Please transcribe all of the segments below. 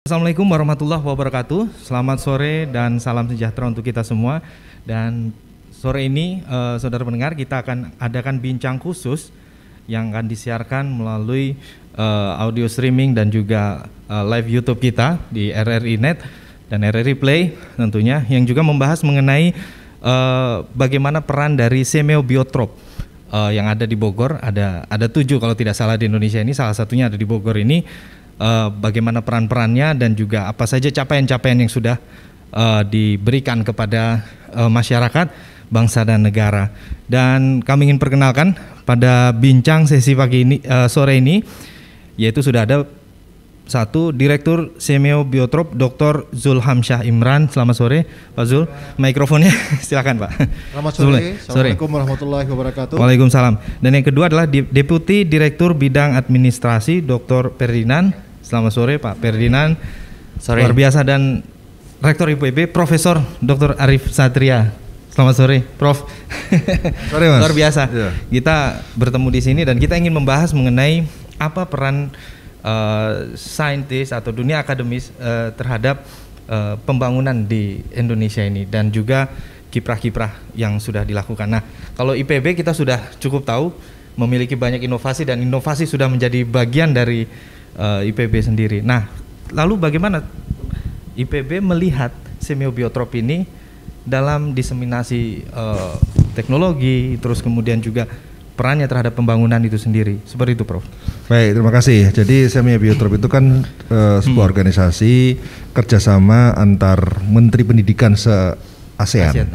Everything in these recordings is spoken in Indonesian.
Assalamualaikum warahmatullahi wabarakatuh. Selamat sore dan salam sejahtera untuk kita semua. Dan sore ini saudara pendengar, kita akan adakan bincang khusus yang akan disiarkan melalui audio streaming dan juga live YouTube kita di RRI Net dan RRI Play tentunya, yang juga membahas mengenai bagaimana peran dari semiobiotroph yang ada di Bogor. Ada 7 kalau tidak salah di Indonesia ini, salah satunya ada di Bogor ini. Bagaimana peran-perannya dan juga apa saja capaian-capaian yang sudah diberikan kepada masyarakat, bangsa dan negara. Dan kami ingin perkenalkan pada bincang sesi pagi ini, sore ini, yaitu sudah ada satu Direktur Semiobiotroph Dr. Zulhamsyah Imran. Selamat sore Pak Zul, mikrofonnya silakan Pak. Selamat sore. Assalamualaikum warahmatullahi wabarakatuh. Waalaikumsalam. Dan yang kedua adalah Deputi Direktur Bidang Administrasi Dr. Ferdinand. Selamat sore Pak Ferdinand. Sore. Luar biasa. Dan Rektor IPB Profesor Dr. Arif Satria. Selamat sore Prof. Sore Mas. Luar biasa. Ya. Kita bertemu di sini dan kita ingin membahas mengenai apa peran saintis atau dunia akademis terhadap pembangunan di Indonesia ini, dan juga kiprah-kiprah yang sudah dilakukan. Nah, kalau IPB kita sudah cukup tahu memiliki banyak inovasi, dan inovasi sudah menjadi bagian dari IPB sendiri. Nah, lalu bagaimana IPB melihat semiobiotroph ini dalam diseminasi teknologi, terus kemudian juga perannya terhadap pembangunan itu sendiri, seperti itu Prof. Baik, terima kasih. Jadi semiobiotroph itu kan sebuah organisasi kerjasama antar Menteri Pendidikan se-ASEAN.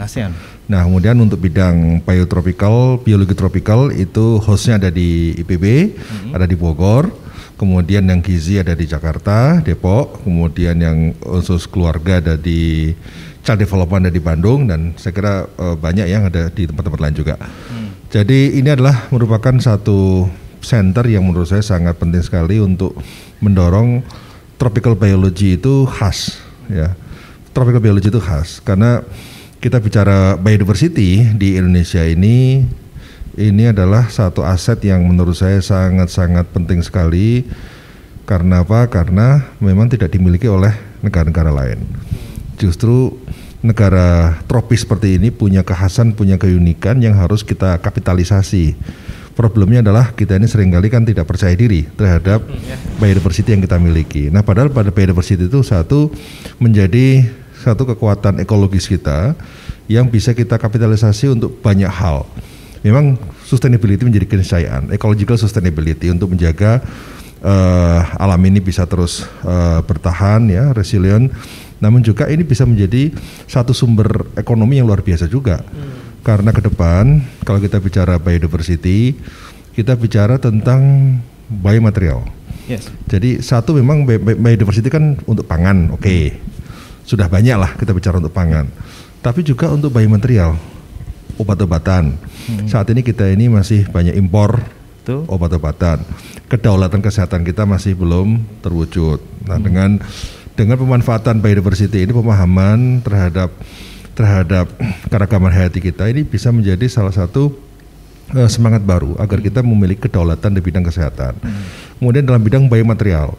Nah, kemudian untuk bidang biotropical, biologi tropikal itu hostnya ada di IPB, ada di Bogor. Kemudian yang gizi ada di Jakarta, Depok. Kemudian yang khusus keluarga ada di Child Development ada di Bandung, dan saya kira banyak yang ada di tempat-tempat lain juga. Jadi ini adalah merupakan satu center yang menurut saya sangat penting sekali untuk mendorong tropical biology itu khas, ya. Tropical biology itu khas karena kita bicara biodiversity di Indonesia ini adalah satu aset yang menurut saya sangat-sangat penting sekali. Karena apa? Karena memang tidak dimiliki oleh negara-negara lain. Justru negara tropis seperti ini punya kekhasan, punya keunikan yang harus kita kapitalisasi. Problemnya adalah kita ini seringkali kan tidak percaya diri terhadap biodiversity yang kita miliki. Nah, padahal pada biodiversity itu menjadi satu kekuatan ekologis kita yang bisa kita kapitalisasi untuk banyak hal. Memang sustainability menjadi keniscayaan, ecological sustainability untuk menjaga alam ini bisa terus bertahan, ya, resilient. Namun juga ini bisa menjadi satu sumber ekonomi yang luar biasa juga. Karena ke depan kalau kita bicara biodiversity, kita bicara tentang biomaterial. Yes. Jadi satu memang biodiversity kan untuk pangan, oke. Sudah banyak lah kita bicara untuk pangan. Tapi juga untuk biomaterial, obat-obatan. Saat ini kita ini masih banyak impor obat-obatan. Kedaulatan kesehatan kita masih belum terwujud. Nah, dengan pemanfaatan biodiversity ini, pemahaman terhadap keragaman hayati kita ini bisa menjadi salah satu semangat baru agar kita memiliki kedaulatan di bidang kesehatan. Kemudian dalam bidang biomaterial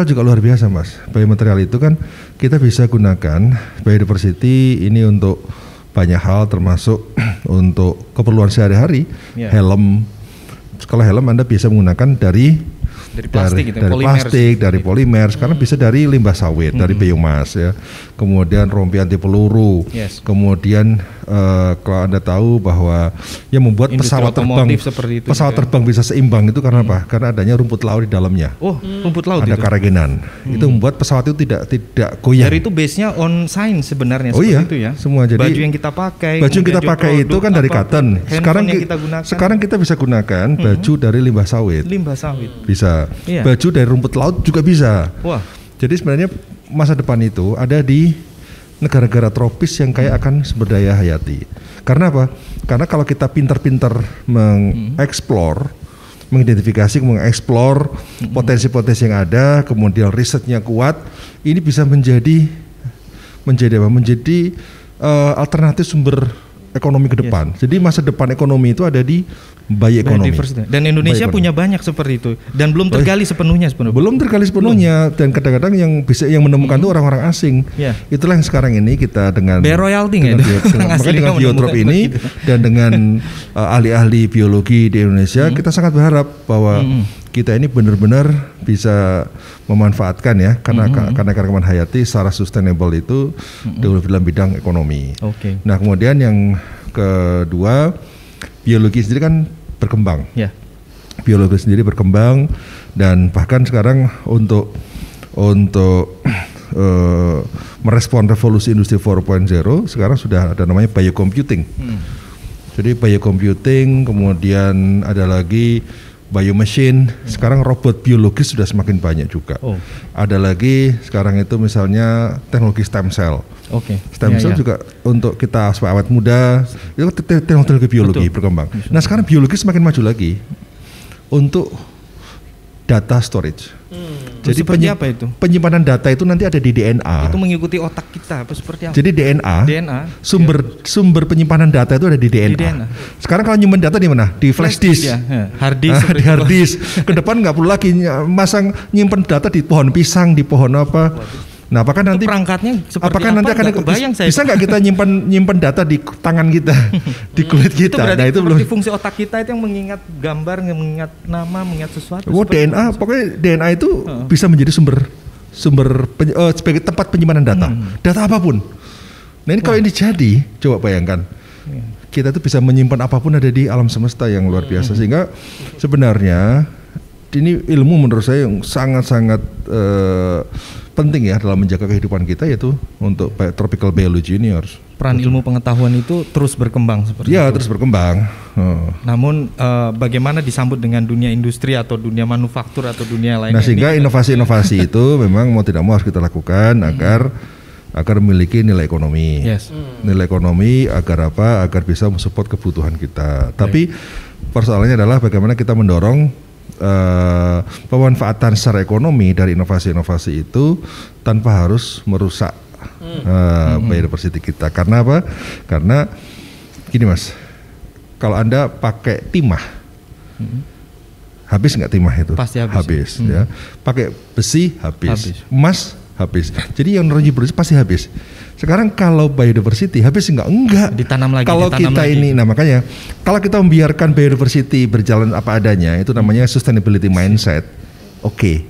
juga luar biasa Mas. Biomaterial itu kan kita bisa gunakan biodiversity ini untuk banyak hal, termasuk untuk keperluan sehari-hari. Helm, kalau helm Anda bisa menggunakan dari plastik, dari polimer. Sekarang bisa dari limbah sawit, dari biomas, ya. Kemudian rompi anti peluru. Kemudian kalau Anda tahu bahwa yang membuat pesawat terbang bisa seimbang itu karena apa? Karena adanya rumput laut di dalamnya. Rumput laut ada itu. karagenan. Itu membuat pesawat itu tidak goyang. Dari itu base-nya on science sebenarnya, itu ya. Semua. Jadi baju yang kita pakai, itu kan dari cotton. Sekarang kita bisa gunakan baju dari limbah sawit. Bisa. Baju dari rumput laut juga bisa. Wah. Jadi sebenarnya masa depan itu ada di negara-negara tropis yang kaya akan sumber daya hayati. Karena apa? Karena kalau kita pintar-pintar mengeksplor, mengidentifikasi, mengeksplor potensi-potensi yang ada, kemudian risetnya kuat, ini bisa menjadi alternatif sumber ekonomi ke depan. Jadi masa depan ekonomi itu ada di bioekonomi. Dan Indonesia punya banyak seperti itu dan belum tergali sepenuhnya. Belum tergali sepenuhnya dan kadang-kadang yang menemukan itu orang-orang asing. Itulah yang sekarang ini kita dengan royalty dengan biotrop ini dan dengan ahli-ahli biologi di Indonesia kita sangat berharap bahwa kita ini benar-benar bisa memanfaatkan ya karena keanekaragaman hayati secara sustainable itu dalam bidang ekonomi. Nah kemudian yang kedua, biologi sendiri kan berkembang. Biologi sendiri berkembang dan bahkan sekarang untuk merespon revolusi industri 4.0 sekarang sudah ada namanya biocomputing. Jadi biocomputing, kemudian ada lagi biomachine. Sekarang robot biologis sudah semakin banyak juga. Ada lagi sekarang itu misalnya teknologi stem cell. Stem cell juga untuk kita sebagai awet muda itu teknologi biologi berkembang. Nah sekarang biologi semakin maju lagi untuk data storage. Jadi apa itu? Penyimpanan data itu nanti ada di DNA. Itu mengikuti otak kita apa seperti apa? Jadi DNA sumber penyimpanan data itu ada di DNA. Sekarang kalau nyimpen data di mana? Di flash disk. Hard disk. Di hard disk. Ke depan nggak perlu lagi masang nyimpen data di pohon pisang, di pohon apa. Nah, apakah nanti perangkatnya seperti apakah nanti akan bisa nggak kita nyimpen data di tangan kita, di kulit kita? Nah itu belum. Fungsi otak kita itu yang mengingat gambar, mengingat nama, mengingat sesuatu. DNA, pokoknya DNA itu bisa menjadi sebagai tempat penyimpanan data, data apapun. Nah ini kalau ini jadi, coba bayangkan, kita tuh bisa menyimpan apapun ada di alam semesta yang luar biasa. Sehingga sebenarnya ini ilmu menurut saya yang sangat-sangat penting ya dalam menjaga kehidupan kita, yaitu untuk tropical biology ini harus peran ilmu pengetahuan itu terus berkembang seperti itu. Terus berkembang. Namun bagaimana disambut dengan dunia industri atau dunia manufaktur atau dunia lainnya? Nah sehingga inovasi-inovasi itu memang mau tidak mau harus kita lakukan agar memiliki nilai ekonomi. Nilai ekonomi agar apa? Agar bisa mensupport kebutuhan kita. Tapi persoalannya adalah bagaimana kita mendorong pemanfaatan secara ekonomi dari inovasi-inovasi itu tanpa harus merusak biodiversity kita. Karena apa? Karena gini Mas, kalau Anda pakai timah, habis nggak timah itu? Pasti habis. Ya. Pakai besi habis. Emas habis. Jadi yang energi bersih pasti habis. Sekarang kalau biodiversity habis enggak ditanam lagi. Kalau kita ini, nah makanya kalau kita membiarkan biodiversity berjalan apa adanya, itu namanya sustainability mindset.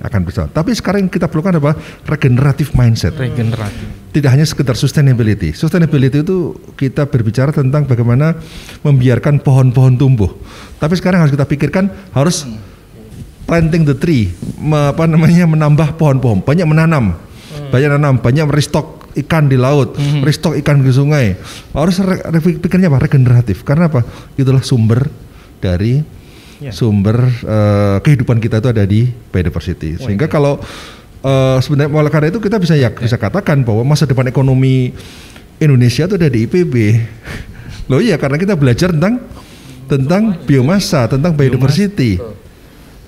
Akan berjalan. Tapi sekarang kita perlukan apa? Regenerative mindset. Tidak hanya sekedar sustainability. Sustainability itu kita berbicara tentang bagaimana membiarkan pohon-pohon tumbuh. Tapi sekarang harus kita pikirkan harus planting the tree, menambah pohon-pohon, banyak menanam, banyak merestock ikan di laut, restock ikan di sungai. Harus pikirnya apa? Regeneratif. Karena apa? Itulah sumber dari kehidupan kita itu ada di biodiversity. Sehingga kalau sebenarnya oleh karena itu kita bisa katakan bahwa masa depan ekonomi Indonesia itu ada di IPB. Loh iya, karena kita belajar tentang biomasa, tentang biodiversity.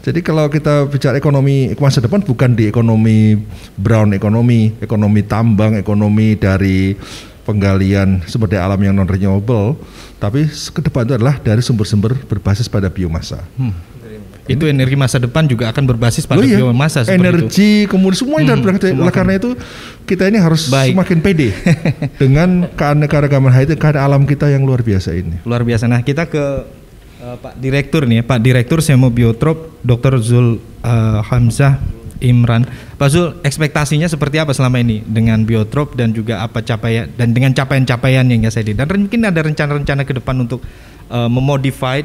Jadi kalau kita bicara ekonomi masa depan bukan di ekonomi brown ekonomi tambang, ekonomi dari penggalian sumber daya alam yang non renewable, tapi ke depan itu adalah dari sumber-sumber berbasis pada biomasa. Itu energi masa depan juga akan berbasis pada biomasa seperti energi, kemudian semuanya oleh karena itu kita ini harus semakin pede dengan keanekaragaman hayati, keadaan alam kita yang luar biasa ini. Luar biasa. Nah, kita ke Pak Direktur nih, Pak Direktur Semo Biotrop, Dr. Zul Hamzah Imran. Pak Zul, ekspektasinya seperti apa selama ini dengan Biotrop dan juga apa capaian dan dengan capaian-capaian yang saya dan mungkin ada rencana-rencana ke depan untuk memodify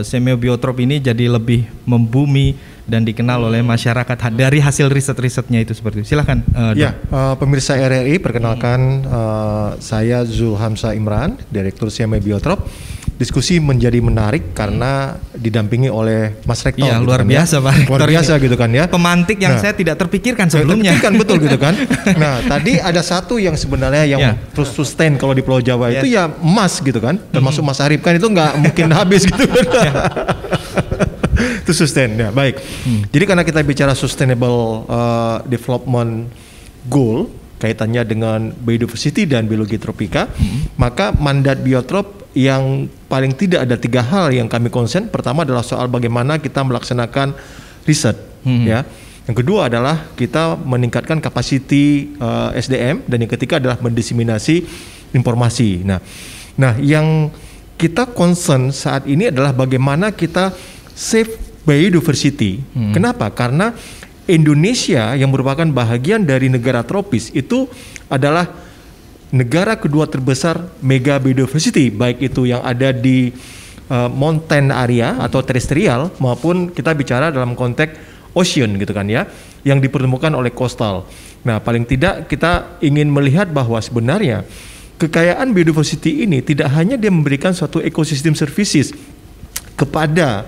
Semo Biotrop ini jadi lebih membumi dan dikenal oleh masyarakat dari hasil riset-risetnya itu seperti itu. Silakan. Pemirsa RRI, perkenalkan saya Zul Hamzah Imran, Direktur Semo Biotrop. Diskusi menjadi menarik karena didampingi oleh Mas Rektor. Iya, luar biasa Pak Rektor. Luar biasa gitu kan ya. Pemantik yang saya tidak terpikirkan sebelumnya. Betul gitu kan. Nah, tadi ada satu yang sebenarnya yang terus sustain kalau di Pulau Jawa itu ya emas gitu kan. Termasuk Mas Arif kan itu nggak mungkin habis gitu kan. Itu sustain ya, baik. Jadi karena kita bicara sustainable development goal kaitannya dengan biodiversity dan biologi tropika, maka mandat Biotrop yang paling tidak ada 3 hal yang kami konsen. Pertama adalah soal bagaimana kita melaksanakan riset, ya. Yang kedua adalah kita meningkatkan kapasiti SDM, dan yang ketiga adalah mendiseminasi informasi. Nah, yang kita concern saat ini adalah bagaimana kita save biodiversity. Kenapa? Karena Indonesia yang merupakan bahagian dari negara tropis itu adalah negara kedua terbesar mega biodiversity, baik itu yang ada di mountain area atau terestrial maupun kita bicara dalam konteks ocean gitu kan ya, yang dipertemukan oleh coastal. Nah, paling tidak kita ingin melihat bahwa sebenarnya kekayaan biodiversity ini tidak hanya dia memberikan suatu ekosistem services kepada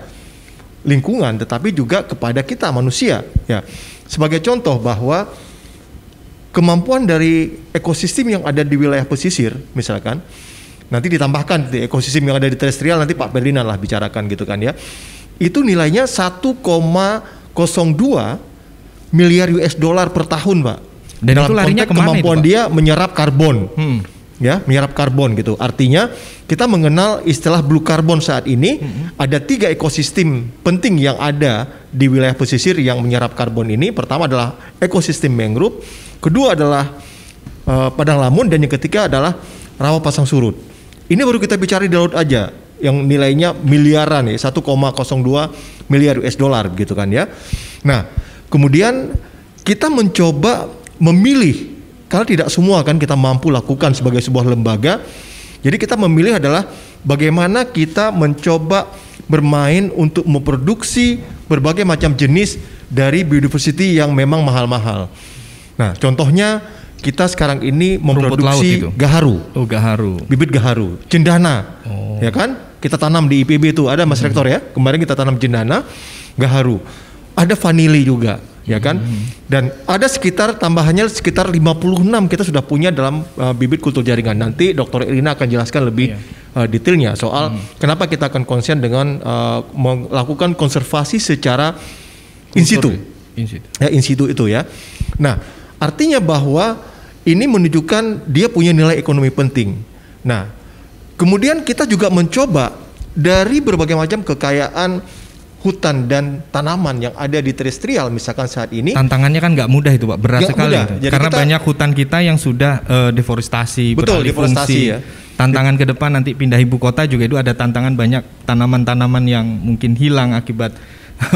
lingkungan, tetapi juga kepada kita manusia. Ya, sebagai contoh bahwa kemampuan dari ekosistem yang ada di wilayah pesisir, misalkan, nanti ditambahkan di ekosistem yang ada di terestrial, nanti Pak Ferdinand lah bicarakan gitu kan ya. Itu nilainya 1,02 miliar US dollar per tahun, Pak. Dan dalam itu larinya kemana kemampuan itu, Pak? Dia menyerap karbon. Ya, menyerap karbon gitu. Artinya kita mengenal istilah blue carbon saat ini. Ada 3 ekosistem penting yang ada di wilayah pesisir yang menyerap karbon ini. Pertama adalah ekosistem mangrove, kedua adalah padang lamun, dan yang ketiga adalah rawa pasang surut. Ini baru kita bicara di laut aja, yang nilainya miliaran ya, 1,02 miliar US dollar gitu kan ya. Nah, kemudian kita mencoba memilih, karena tidak semua kan kita mampu lakukan sebagai sebuah lembaga. Jadi kita memilih adalah bagaimana kita mencoba bermain untuk memproduksi berbagai macam jenis dari biodiversity yang memang mahal-mahal. Nah, contohnya kita sekarang ini memproduksi gaharu. Oh, gaharu. Bibit gaharu, cendana. Ya kan? Kita tanam di IPB itu, ada Mas Rektor ya. Kemarin kita tanam cendana, gaharu. Ada vanili juga. Ya kan, dan ada sekitar tambahannya sekitar 56 kita sudah punya dalam bibit kultur jaringan. Nanti Dr. Irina akan jelaskan lebih detailnya soal kenapa kita akan konsen dengan melakukan konservasi secara in situ. Ya, in situ itu ya. Nah, artinya bahwa ini menunjukkan dia punya nilai ekonomi penting. Nah, kemudian kita juga mencoba dari berbagai macam kekayaan hutan dan tanaman yang ada di terestrial, misalkan saat ini. Tantangannya kan nggak mudah itu, Pak, berat sekali itu. Karena banyak hutan kita yang sudah deforestasi, betul, deforestasi ya. Tantangan ke depan nanti pindah ibu kota juga itu ada tantangan, banyak tanaman-tanaman yang mungkin hilang akibat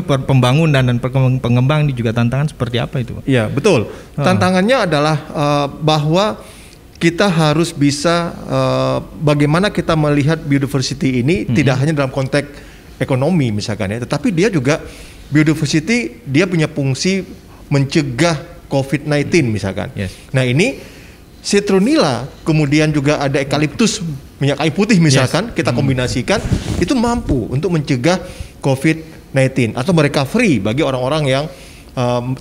pembangunan dan pengembang. Ini juga tantangan seperti apa itu, Pak? Iya, betul. Tantangannya adalah bahwa kita harus bisa bagaimana kita melihat biodiversity ini tidak hanya dalam konteks ekonomi misalkan ya, tetapi dia juga biodiversity, dia punya fungsi mencegah COVID-19 misalkan. Yes. Nah, ini citronella, kemudian juga ada eukaliptus, minyak kayu putih misalkan, kita kombinasikan, itu mampu untuk mencegah COVID-19 atau recovery bagi orang-orang yang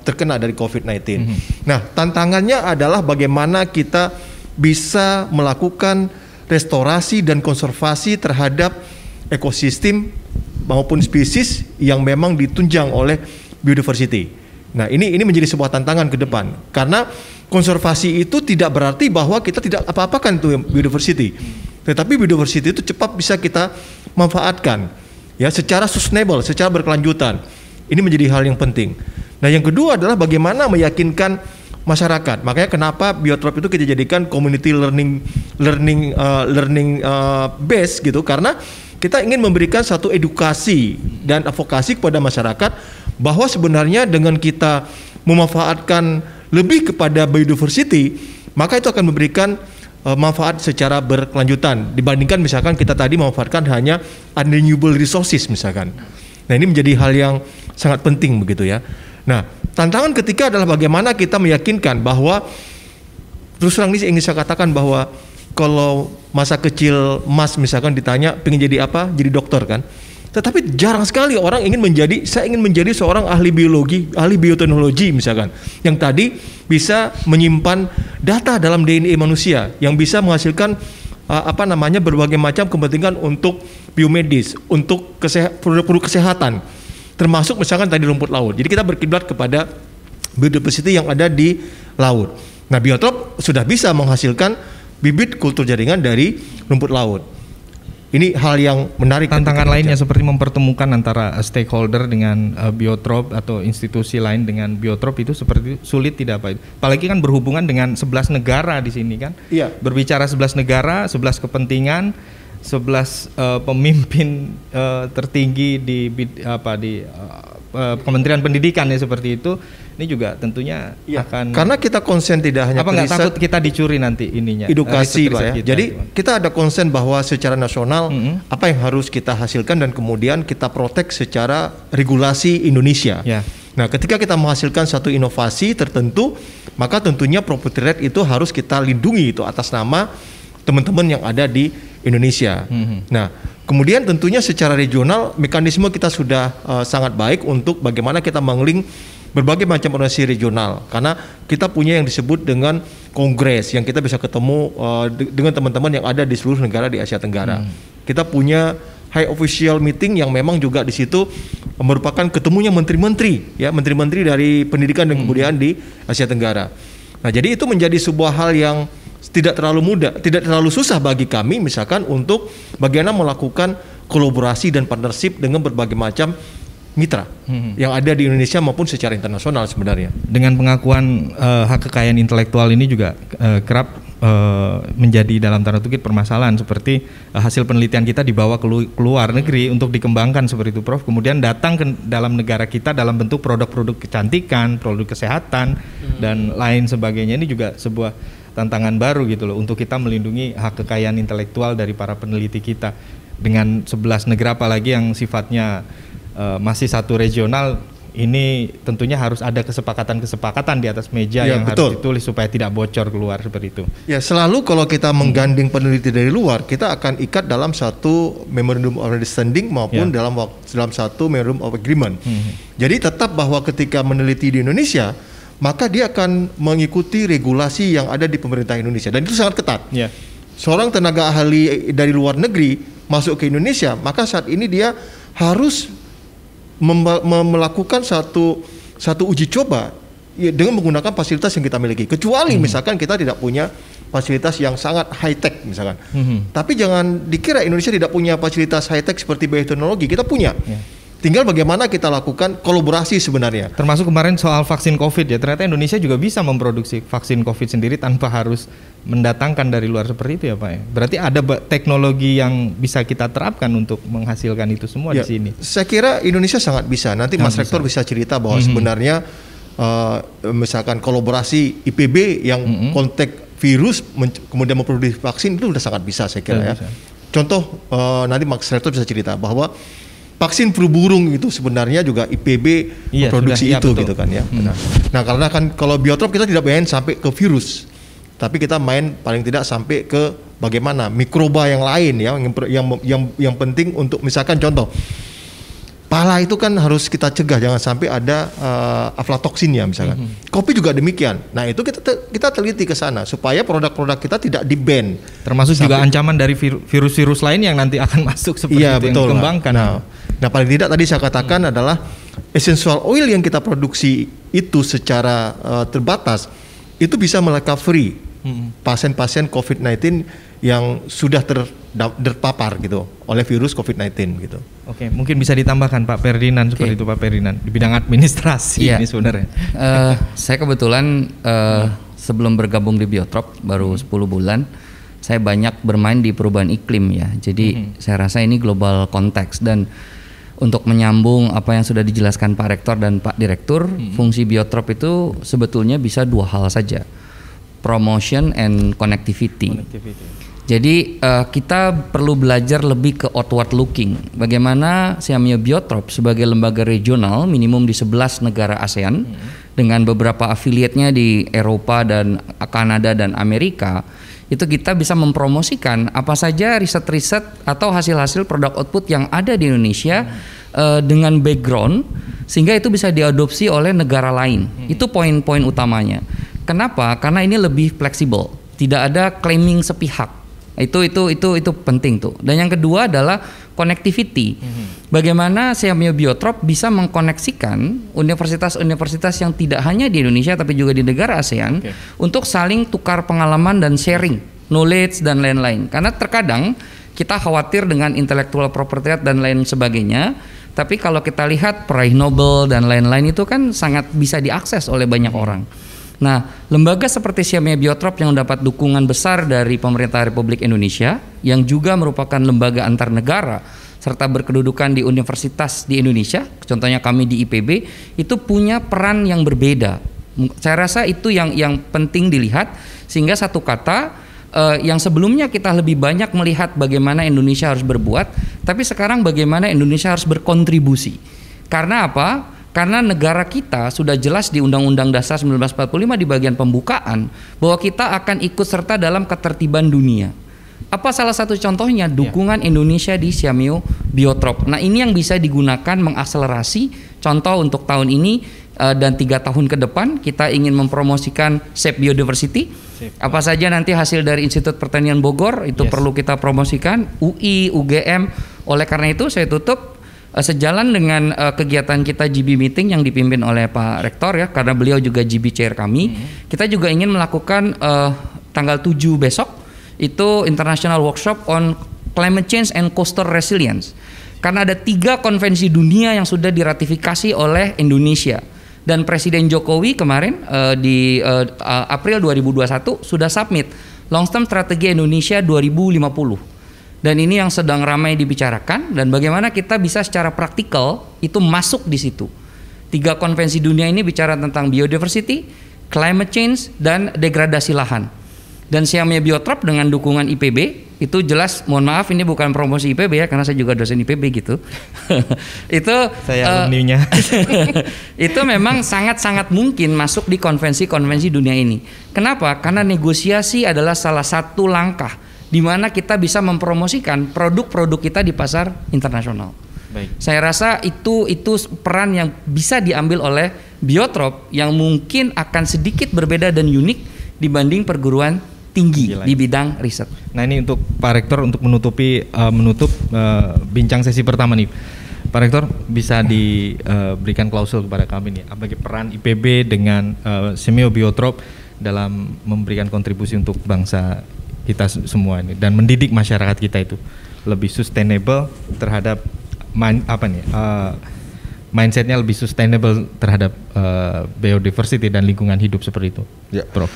terkena dari COVID-19. Nah, tantangannya adalah bagaimana kita bisa melakukan restorasi dan konservasi terhadap ekosistem maupun spesies yang memang ditunjang oleh biodiversity. Nah, ini menjadi sebuah tantangan ke depan, karena konservasi itu tidak berarti bahwa kita tidak apa-apakan itu biodiversity, tetapi biodiversity itu cepat bisa kita manfaatkan ya secara sustainable, secara berkelanjutan. Ini menjadi hal yang penting. Nah, yang kedua adalah bagaimana meyakinkan masyarakat. Makanya kenapa Biotrop itu kita jadikan community learning base gitu, karena kita ingin memberikan satu edukasi dan advokasi kepada masyarakat bahwa sebenarnya dengan kita memanfaatkan lebih kepada biodiversity, maka itu akan memberikan manfaat secara berkelanjutan dibandingkan misalkan kita tadi memanfaatkan hanya renewable resources misalkan. Nah, ini menjadi hal yang sangat penting begitu ya. Nah, tantangan ketiga adalah bagaimana kita meyakinkan bahwa, terus terang ini ingin saya katakan bahwa kalau masa kecil Mas misalkan ditanya pengen jadi apa, jadi dokter kan. Tetapi jarang sekali orang saya ingin menjadi seorang ahli biologi, ahli bioteknologi misalkan, yang tadi bisa menyimpan data dalam DNA manusia, yang bisa menghasilkan berbagai macam kepentingan untuk biomedis, untuk produk-produk kesehatan, termasuk misalkan tadi rumput laut. Jadi kita berkiblat kepada biodiversity yang ada di laut. Nah, Biotrop sudah bisa menghasilkan bibit kultur jaringan dari rumput laut. ini hal yang menarik. Tantangan lainnya seperti mempertemukan antara stakeholder dengan Biotrop atau institusi lain dengan Biotrop itu seperti sulit tidak Pak? Apalagi kan berhubungan dengan 11 negara di sini kan. Iya. Berbicara 11 negara, 11 kepentingan, 11 pemimpin tertinggi di Kementerian Pendidikan ya seperti itu. Ini juga tentunya akan, karena kita konsen tidak hanya nggak takut kita dicuri nanti ininya edukasi Pak ya. Jadi kita ada konsen bahwa secara nasional apa yang harus kita hasilkan dan kemudian kita protek secara regulasi Indonesia. Nah, ketika kita menghasilkan satu inovasi tertentu, maka tentunya property right itu harus kita lindungi itu atas nama teman-teman yang ada di Indonesia. Nah, kemudian tentunya secara regional mekanisme kita sudah sangat baik untuk bagaimana kita mengeling berbagai macam organisasi regional, karena kita punya yang disebut dengan kongres yang kita bisa ketemu dengan teman-teman yang ada di seluruh negara di Asia Tenggara. Kita punya high official meeting yang memang juga di situ merupakan ketemunya menteri-menteri ya, menteri-menteri dari pendidikan dan kebudayaan di Asia Tenggara. Nah, jadi itu menjadi sebuah hal yang tidak terlalu mudah, tidak terlalu susah bagi kami misalkan untuk bagaimana melakukan kolaborasi dan partnership dengan berbagai macam mitra yang ada di Indonesia maupun secara internasional sebenarnya. Dengan pengakuan hak kekayaan intelektual ini juga kerap menjadi dalam tanda kutip permasalahan, seperti hasil penelitian kita dibawa ke luar negeri untuk dikembangkan seperti itu Prof, kemudian datang ke dalam negara kita dalam bentuk produk-produk kecantikan, produk kesehatan dan lain sebagainya. Ini juga sebuah tantangan baru gitu loh untuk kita melindungi hak kekayaan intelektual dari para peneliti kita dengan 11 negara apalagi yang sifatnya masih satu regional. Ini tentunya harus ada kesepakatan di atas meja yang harus ditulis supaya tidak bocor keluar seperti itu. Ya, selalu kalau kita menggandeng peneliti dari luar, kita akan ikat dalam satu memorandum of understanding maupun dalam satu memorandum of agreement. Jadi tetap bahwa ketika meneliti di Indonesia, maka dia akan mengikuti regulasi yang ada di pemerintah Indonesia dan itu sangat ketat. Seorang tenaga ahli dari luar negeri masuk ke Indonesia, maka saat ini dia harus melakukan satu uji coba ya, dengan menggunakan fasilitas yang kita miliki. Kecuali misalkan kita tidak punya fasilitas yang sangat high tech misalkan. Tapi jangan dikira Indonesia tidak punya fasilitas high tech seperti bioteknologi. Kita punya. Tinggal bagaimana kita lakukan kolaborasi sebenarnya. Termasuk kemarin soal vaksin COVID ya, ternyata Indonesia juga bisa memproduksi vaksin COVID sendiri tanpa harus mendatangkan dari luar seperti itu ya Pak ya. Berarti ada teknologi yang bisa kita terapkan untuk menghasilkan itu semua di sini. Saya kira Indonesia sangat bisa. Nanti Mas Rektor bisa cerita bahwa sebenarnya misalkan kolaborasi IPB yang kontak virus kemudian memproduksi vaksin itu sudah sangat bisa saya kira ya. Contoh nanti Mas Rektor bisa cerita bahwa vaksin flu burung itu sebenarnya juga IPB produksi itu gitu kan ya. Nah, karena kan kalau Biotrop kita tidak main sampai ke virus, tapi kita main paling tidak sampai ke bagaimana mikroba yang lain ya, yang penting untuk misalkan contoh pala itu kan harus kita cegah jangan sampai ada aflatoksinnya misalkan. Kopi juga demikian. Nah, itu kita teliti ke sana supaya produk-produk kita tidak di-ban. Termasuk juga ancaman dari virus-virus lain yang nanti akan masuk seperti itu yang dikembangkan. Nah, paling tidak tadi saya katakan adalah essential oil yang kita produksi itu secara terbatas itu bisa merecovery pasien-pasien COVID-19 yang sudah terpapar gitu oleh virus COVID-19 gitu. Oke, mungkin bisa ditambahkan Pak Ferdinand seperti itu Pak Ferdinand di bidang administrasi ini sebenarnya. Saya kebetulan sebelum bergabung di Biotrop baru 10 bulan, saya banyak bermain di perubahan iklim ya. Jadi saya rasa ini global konteks dan untuk menyambung apa yang sudah dijelaskan Pak Rektor dan Pak Direktur, fungsi Biotrop itu sebetulnya bisa dua hal saja, promotion and connectivity. Jadi kita perlu belajar lebih ke outward looking. Bagaimana Seamio Biotrop sebagai lembaga regional minimum di 11 negara ASEAN dengan beberapa afiliatnya di Eropa dan Kanada dan Amerika, itu kita bisa mempromosikan apa saja riset-riset atau hasil-hasil produk output yang ada di Indonesia dengan background sehingga itu bisa diadopsi oleh negara lain. Itu poin-poin utamanya. Kenapa? Karena ini lebih fleksibel, tidak ada claiming sepihak. Itu penting tuh. Dan yang kedua adalah connectivity. Bagaimana Seamio Biotrop bisa mengkoneksikan universitas-universitas yang tidak hanya di Indonesia tapi juga di negara ASEAN untuk saling tukar pengalaman dan sharing knowledge dan lain-lain. Karena terkadang kita khawatir dengan intellectual property right dan lain sebagainya. Tapi kalau kita lihat peraih Nobel dan lain-lain itu kan sangat bisa diakses oleh banyak orang. Nah, lembaga seperti Siamia Biotrop yang mendapat dukungan besar dari pemerintah Republik Indonesia, yang juga merupakan lembaga antar negara serta berkedudukan di universitas di Indonesia, contohnya kami di IPB, itu punya peran yang berbeda. Saya rasa itu yang penting dilihat, sehingga satu kata yang sebelumnya kita lebih banyak melihat bagaimana Indonesia harus berbuat, tapi sekarang bagaimana Indonesia harus berkontribusi. Karena apa? Karena negara kita sudah jelas di Undang-Undang Dasar 1945 di bagian pembukaan bahwa kita akan ikut serta dalam ketertiban dunia. Apa salah satu contohnya? Dukungan Indonesia di Siamia Biotrop. Nah, ini yang bisa digunakan mengakselerasi. Contoh untuk tahun ini dan 3 tahun ke depan kita ingin mempromosikan Save Biodiversity. Apa saja nanti hasil dari Institut Pertanian Bogor itu perlu kita promosikan, UI, UGM. Oleh karena itu saya tutup sejalan dengan kegiatan kita GB Meeting yang dipimpin oleh Pak Rektor ya, karena beliau juga GB Chair kami. Kita juga ingin melakukan tanggal 7 besok itu International Workshop on Climate Change and Coastal Resilience. Karena ada 3 konvensi dunia yang sudah diratifikasi oleh Indonesia. Dan Presiden Jokowi kemarin di April 2021 sudah submit Long Term Strategi Indonesia 2050. Dan ini yang sedang ramai dibicarakan, dan bagaimana kita bisa secara praktikal itu masuk di situ. 3 konvensi dunia ini bicara tentang biodiversity, climate change, dan degradasi lahan. Dan Siamia Biotrop dengan dukungan IPB itu jelas, mohon maaf ini bukan promosi IPB ya, karena saya juga dosen IPB gitu. Itu saya alumninya. Itu memang sangat-sangat mungkin masuk di konvensi-konvensi dunia ini. Kenapa? Karena negosiasi adalah salah satu langkah di mana kita bisa mempromosikan produk-produk kita di pasar internasional. Baik. Saya rasa itu peran yang bisa diambil oleh Biotrop yang mungkin akan sedikit berbeda dan unik dibanding perguruan tinggi di bidang riset. Nah, ini untuk Pak Rektor untuk menutup bincang sesi pertama nih. Pak Rektor bisa diberikan klausul kepada kami nih, apa peran IPB dengan Siamia Biotrop dalam memberikan kontribusi untuk bangsa kita semua ini dan mendidik masyarakat kita itu lebih sustainable terhadap mindsetnya lebih sustainable terhadap biodiversity dan lingkungan hidup seperti itu. Ya, Prof.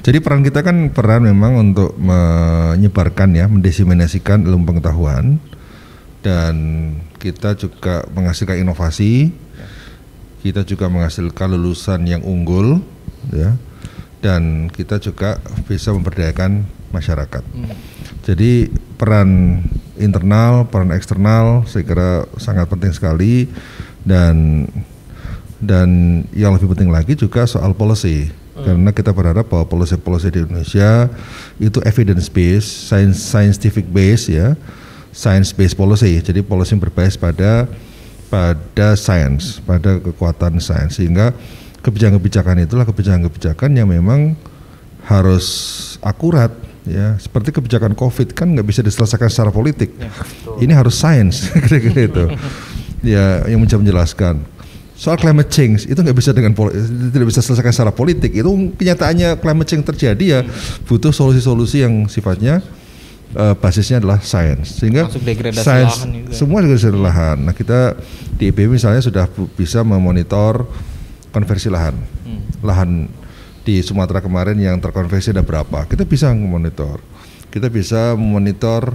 Jadi peran kita kan memang untuk menyebarkan ya, mendiseminasikan ilmu pengetahuan, dan kita juga menghasilkan inovasi, kita juga menghasilkan lulusan yang unggul, ya, dan kita juga bisa memberdayakan masyarakat. Jadi peran internal, peran eksternal, saya kira sangat penting sekali, dan yang lebih penting lagi juga soal policy. Karena kita berharap bahwa policy di Indonesia itu evidence based, scientific based ya, science based policy. Jadi policy yang berbasis pada science, pada kekuatan sains, sehingga kebijakan-kebijakan itulah kebijakan-kebijakan yang memang harus akurat ya. Seperti kebijakan COVID kan nggak bisa diselesaikan secara politik. Ya, ini harus sains kira-kira itu. Ya, yang menjelaskan. Soal climate change itu nggak bisa tidak bisa selesaikan secara politik. Itu kenyataannya climate change terjadi ya, butuh solusi-solusi yang sifatnya basisnya adalah sains. Sehingga sains semua degradasi lahan. Nah, kita di IPB misalnya sudah bisa memonitor konversi lahan. Lahan di Sumatera kemarin yang terkonversi ada berapa? Kita bisa memonitor. Kita bisa memonitor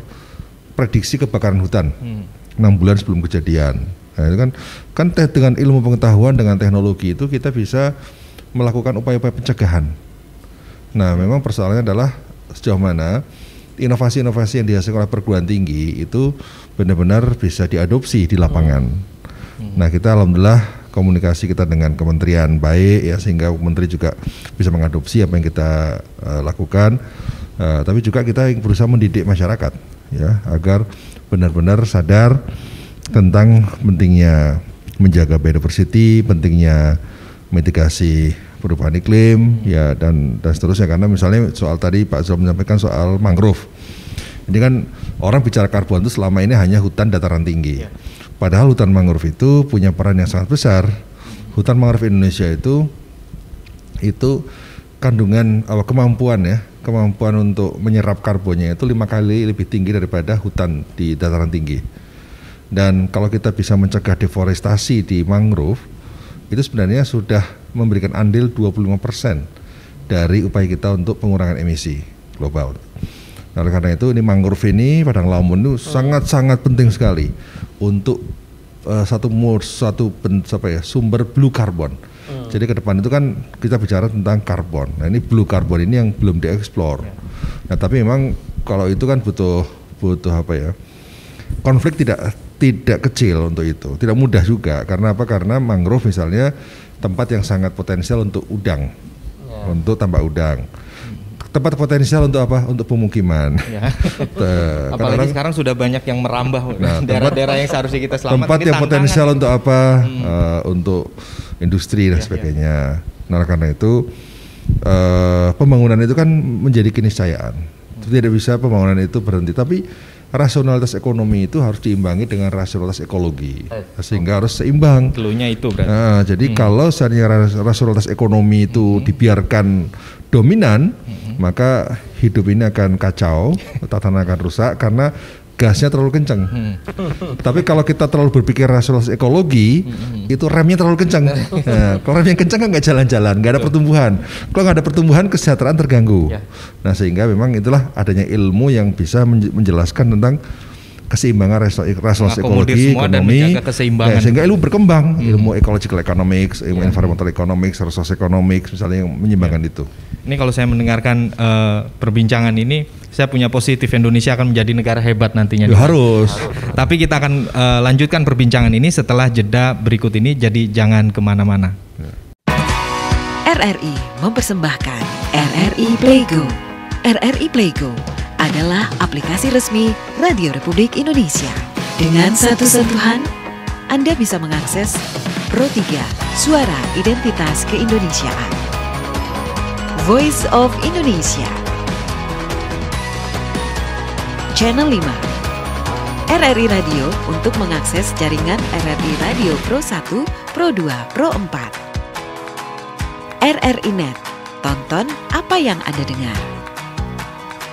prediksi kebakaran hutan 6 bulan sebelum kejadian. Nah, itu kan dengan ilmu pengetahuan, dengan teknologi itu kita bisa melakukan upaya-upaya pencegahan. Nah, memang persoalannya adalah sejauh mana inovasi-inovasi yang dihasilkan oleh perguruan tinggi itu benar-benar bisa diadopsi di lapangan. Nah, kita alhamdulillah komunikasi kita dengan kementerian baik ya, sehingga menteri juga bisa mengadopsi apa yang kita lakukan. Tapi juga kita berusaha mendidik masyarakat ya, agar benar-benar sadar tentang pentingnya menjaga biodiversity, pentingnya mitigasi perubahan iklim ya, dan seterusnya. Karena misalnya soal tadi Pak Zul menyampaikan soal mangrove, ini kan orang bicara karbon itu selama ini hanya hutan dataran tinggi, padahal hutan mangrove itu punya peran yang sangat besar. Hutan mangrove Indonesia itu kandungan kemampuan kemampuan untuk menyerap karbonnya itu 5 kali lebih tinggi daripada hutan di dataran tinggi. Dan kalau kita bisa mencegah deforestasi di mangrove, itu sebenarnya sudah memberikan andil 25% dari upaya kita untuk pengurangan emisi global. Nah, oleh karena itu ini mangrove ini, padang lamun itu sangat-sangat penting sekali untuk sumber blue carbon. Jadi ke depan itu kan kita bicara tentang karbon. Nah, ini blue carbon ini yang belum dieksplor. Nah, tapi memang kalau itu kan butuh konflik tidak kecil untuk itu. Tidak mudah juga. Karena apa? Karena mangrove misalnya tempat yang sangat potensial untuk udang. Untuk tambak udang. Tempat potensial untuk apa? Untuk pemukiman. Ya. Apalagi sekarang sudah banyak yang merambah daerah-daerah yang seharusnya kita selamatkan. Tempat yang potensial untuk apa? Untuk industri dan sebagainya. Nah, karena itu pembangunan itu kan menjadi keniscayaan. Tidak bisa pembangunan itu berhenti. Tapi rasionalitas ekonomi itu harus diimbangi dengan rasionalitas ekologi, sehingga harus seimbang. Cluenya itu berarti. Nah, jadi kalau seandainya rasionalitas ekonomi itu dibiarkan dominan, maka hidup ini akan kacau, tatanan akan rusak karena gasnya terlalu kencang. Tapi kalau kita terlalu berpikir rasionalitas ekologi, itu remnya terlalu kencang. Nah, kalau remnya kencang kan nggak jalan-jalan, nggak ada pertumbuhan. Kalau nggak ada pertumbuhan, kesejahteraan terganggu. Nah, sehingga memang itulah adanya ilmu yang bisa menjelaskan tentang keseimbangan rasionalitas ekologi, ekonomi, sehingga ilmu berkembang, ilmu ecological economics, ilmu environmental economics, resource economics, misalnya yang menyeimbangkan itu. Ini kalau saya mendengarkan perbincangan ini, saya punya positif Indonesia akan menjadi negara hebat nantinya. Ya, harus. Tapi kita akan lanjutkan perbincangan ini setelah jeda berikut ini, jadi jangan kemana-mana. RRI mempersembahkan RRI Playgo. RRI Playgo adalah aplikasi resmi Radio Republik Indonesia. Dengan satu sentuhan, Anda bisa mengakses Pro 3 Suara Identitas Keindonesiaan, Voice of Indonesia, Channel 5, RRI Radio untuk mengakses jaringan RRI Radio Pro 1, Pro 2, Pro 4, RRI Net, tonton apa yang Anda dengar,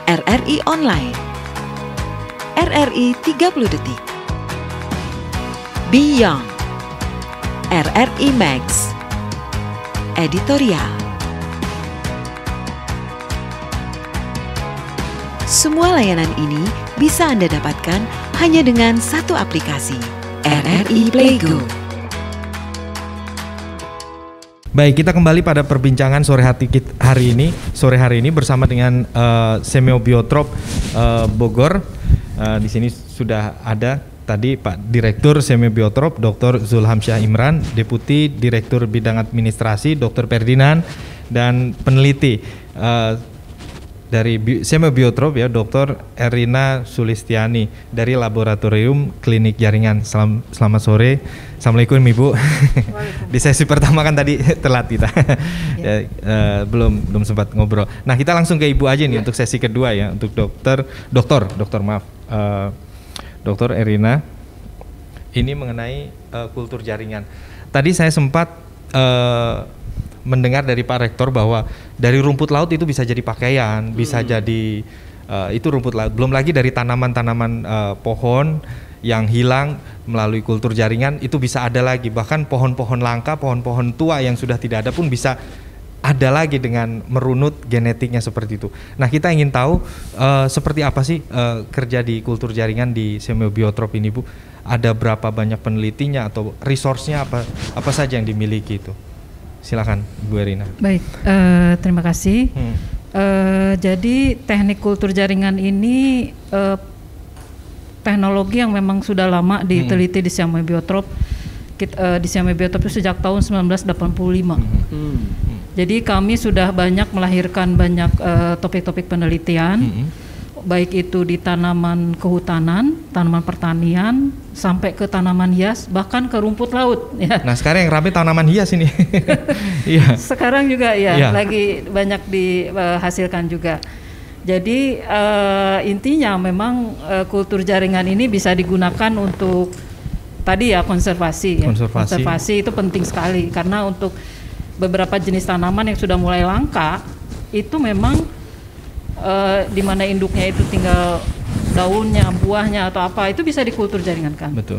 RRI Online, RRI 30 Detik, Beyond, RRI Max, Editorial. Semua layanan ini bisa Anda dapatkan hanya dengan satu aplikasi, RRI Playgo. Baik, kita kembali pada perbincangan sore hari ini bersama dengan Semiobiotroph Bogor. Di sini sudah ada tadi Pak Direktur Semiobiotroph Dr. Zulhamsyah Imran, Deputi Direktur Bidang Administrasi Dr. Ferdinand, dan peneliti dari Semiobiotroph ya Dr. Erina Sulistiani dari Laboratorium Klinik Jaringan. Selamat sore. Assalamualaikum Ibu. Di sesi pertama kan tadi telat kita. Belum sempat ngobrol. Nah, kita langsung ke Ibu aja nih untuk sesi kedua ya, untuk Dr. Erina. Ini mengenai kultur jaringan. Tadi saya sempat mendengar dari Pak Rektor bahwa dari rumput laut itu bisa jadi pakaian, bisa jadi itu rumput laut. Belum lagi dari tanaman-tanaman pohon yang hilang melalui kultur jaringan itu bisa ada lagi. Bahkan pohon-pohon langka, pohon-pohon tua yang sudah tidak ada pun bisa ada lagi dengan merunut genetiknya seperti itu. Nah, kita ingin tahu seperti apa sih kerja di kultur jaringan di Semiobiotroph ini, Bu? Ada berapa banyak penelitinya atau resource-nya apa saja yang dimiliki itu? Silakan Bu Erina. Baik, terima kasih. Jadi teknik kultur jaringan ini teknologi yang memang sudah lama diteliti di Semiobiotroph. Di Semiobiotroph itu sejak tahun 1985. Jadi kami sudah banyak melahirkan banyak topik-topik penelitian, baik itu di tanaman kehutanan, tanaman pertanian, sampai ke tanaman hias, bahkan ke rumput laut. Ya. Nah, sekarang yang ramai tanaman hias ini. Iya. Sekarang juga lagi banyak dihasilkan juga. Jadi intinya memang kultur jaringan ini bisa digunakan untuk tadi ya konservasi. Konservasi itu penting sekali karena untuk beberapa jenis tanaman yang sudah mulai langka itu memang di mana induknya itu tinggal daunnya, buahnya atau apa, itu bisa dikultur jaringankan. Betul.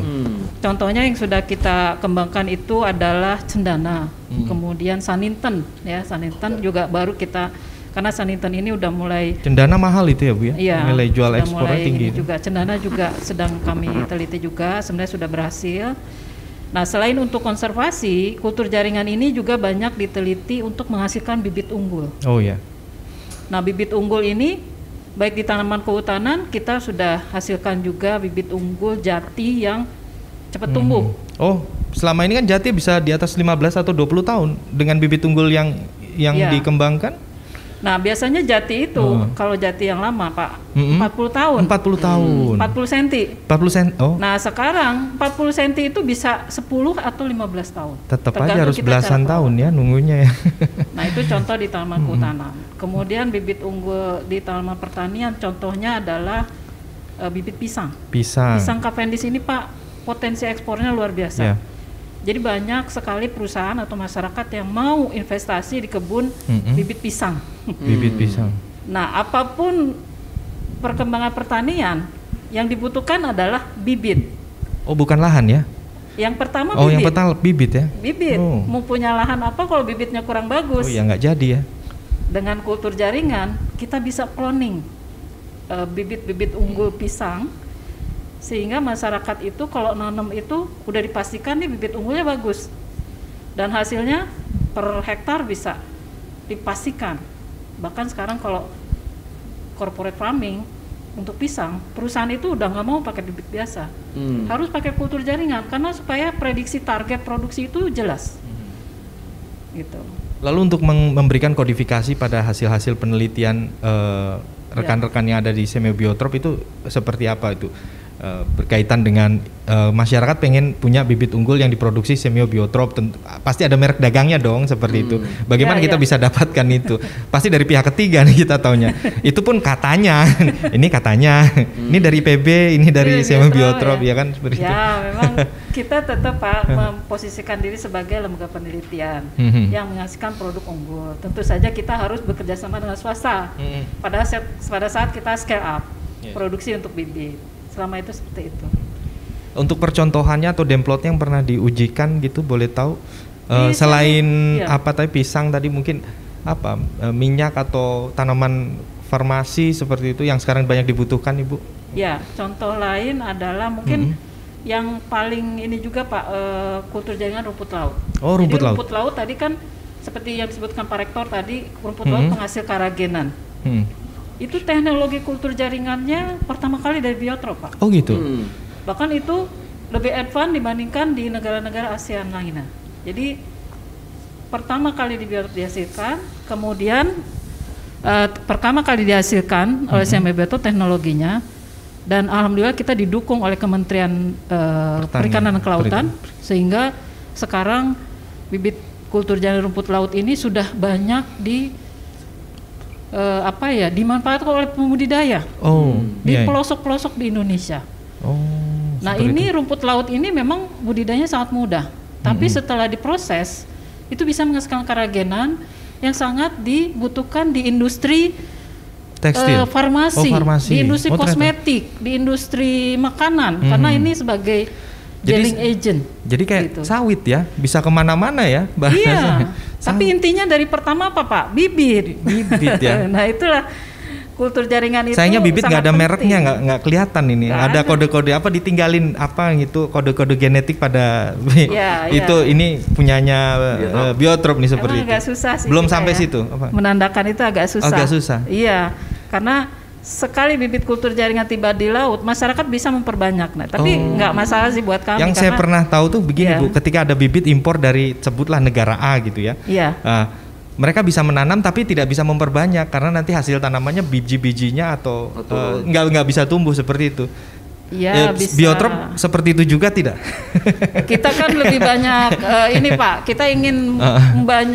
Contohnya yang sudah kita kembangkan itu adalah cendana, kemudian saninten ya, saninten juga baru kita, karena saninten ini udah mulai. Cendana mahal itu ya Bu ya? Iya, nilai jual ekspornya tinggi. Juga cendana juga sedang kami teliti juga, sebenarnya sudah berhasil. Nah, selain untuk konservasi, kultur jaringan ini juga banyak diteliti untuk menghasilkan bibit unggul. Oh ya. Nah, bibit unggul ini baik di tanaman kehutanan kita sudah hasilkan juga bibit unggul jati yang cepat tumbuh. Oh, selama ini kan jati bisa di atas 15 atau 20 tahun dengan bibit unggul yang dikembangkan? Nah, biasanya jati itu kalau jati yang lama, Pak, 40 tahun. 40 tahun. 40 cm. 40 cm. Oh. Nah, sekarang 40 cm itu bisa 10 atau 15 tahun. Tetap aja harus belasan tahun ya nunggunya ya. Nah, itu contoh di tanaman kehutanan. Kemudian bibit unggul di tanaman pertanian contohnya adalah bibit pisang. Pisang Cavendish ini, Pak, potensi ekspornya luar biasa. Yeah. Jadi banyak sekali perusahaan atau masyarakat yang mau investasi di kebun bibit pisang. Bibit pisang. Nah, apapun perkembangan pertanian, yang dibutuhkan adalah bibit. Oh, bukan lahan ya? Yang pertama bibit. Oh, yang pertama bibit ya? Bibit. Mau punya lahan apa kalau bibitnya kurang bagus? Oh ya, nggak jadi ya? Dengan kultur jaringan, kita bisa cloning bibit-bibit unggul pisang, sehingga masyarakat itu kalau nanam itu udah dipastikan nih bibit unggulnya bagus dan hasilnya per hektar bisa dipastikan. Bahkan sekarang kalau corporate farming untuk pisang, perusahaan itu udah nggak mau pakai bibit biasa, harus pakai kultur jaringan karena supaya prediksi target produksi itu jelas. Gitu. Lalu untuk memberikan kodifikasi pada hasil-hasil penelitian rekan-rekan yang ada di Semiobiotroph itu seperti apa itu? Berkaitan dengan masyarakat pengen punya bibit unggul yang diproduksi Semiobiotroph, pasti ada merek dagangnya dong seperti itu. Bagaimana kita bisa dapatkan itu? Pasti dari pihak ketiga nih kita taunya. Itu pun katanya, ini katanya, ini dari PB, ini dari Semiobiotroph ya kan seperti itu. Ya memang kita tetap Pak memposisikan diri sebagai lembaga penelitian yang menghasilkan produk unggul. Tentu saja kita harus bekerja sama dengan swasta. Pada saat kita scale up produksi untuk bibit. Selama itu seperti itu. Untuk percontohannya atau demplotnya yang pernah diujikan gitu boleh tahu? Selain apa tadi pisang tadi mungkin apa minyak atau tanaman farmasi seperti itu yang sekarang banyak dibutuhkan Ibu? Ya, contoh lain adalah mungkin yang paling ini juga Pak, kultur jaringan rumput laut. Oh, rumput laut. Rumput laut tadi kan seperti yang disebutkan Pak Rektor tadi, rumput laut penghasil karagenan. Itu teknologi kultur jaringannya pertama kali dari Biotrop, Pak. Oh gitu. Bahkan itu lebih advance dibandingkan di negara-negara ASEAN lainnya. Jadi pertama kali di Biotrop dihasilkan, kemudian pertama kali dihasilkan oleh Semiobiotroph teknologinya, dan alhamdulillah kita didukung oleh Kementerian Perikanan dan Kelautan, sehingga sekarang bibit kultur jaringan rumput laut ini sudah banyak dimanfaatkan oleh pembudidaya di pelosok-pelosok di Indonesia. Nah ini rumput laut ini memang budidayanya sangat mudah, tapi setelah diproses itu bisa menghasilkan karagenan yang sangat dibutuhkan di industri tekstil, farmasi, di industri kosmetik, di industri makanan, karena ini sebagai gelling agent. Jadi kayak gitu. Sawit ya, bisa kemana-mana ya bahasanya. Iya. Tapi intinya dari pertama apa Pak? Bibit ya. Nah itulah kultur jaringan itu. Sayangnya bibit nggak ada penting. mereknya, nggak kelihatan ini. Gak ada kode-kode apa ditinggalin apa gitu, kode-kode genetik pada itu ini punyanya Biotrop nih seperti itu. Agak susah sih. Belum sampai situ. Apa? Menandakan itu agak susah. Agak susah. Iya, karena sekali bibit kultur jaringan tiba di laut, masyarakat bisa memperbanyak. Nah, tapi nggak masalah sih buat kami. Yang saya pernah tahu tuh begini Bu, ketika ada bibit impor dari sebutlah negara A gitu ya. Iya. Mereka bisa menanam tapi tidak bisa memperbanyak karena nanti hasil tanamannya biji-bijinya atau nggak bisa tumbuh seperti itu. Iya, bisa. Biotrop seperti itu juga tidak? Kita kan lebih banyak ini Pak, kita ingin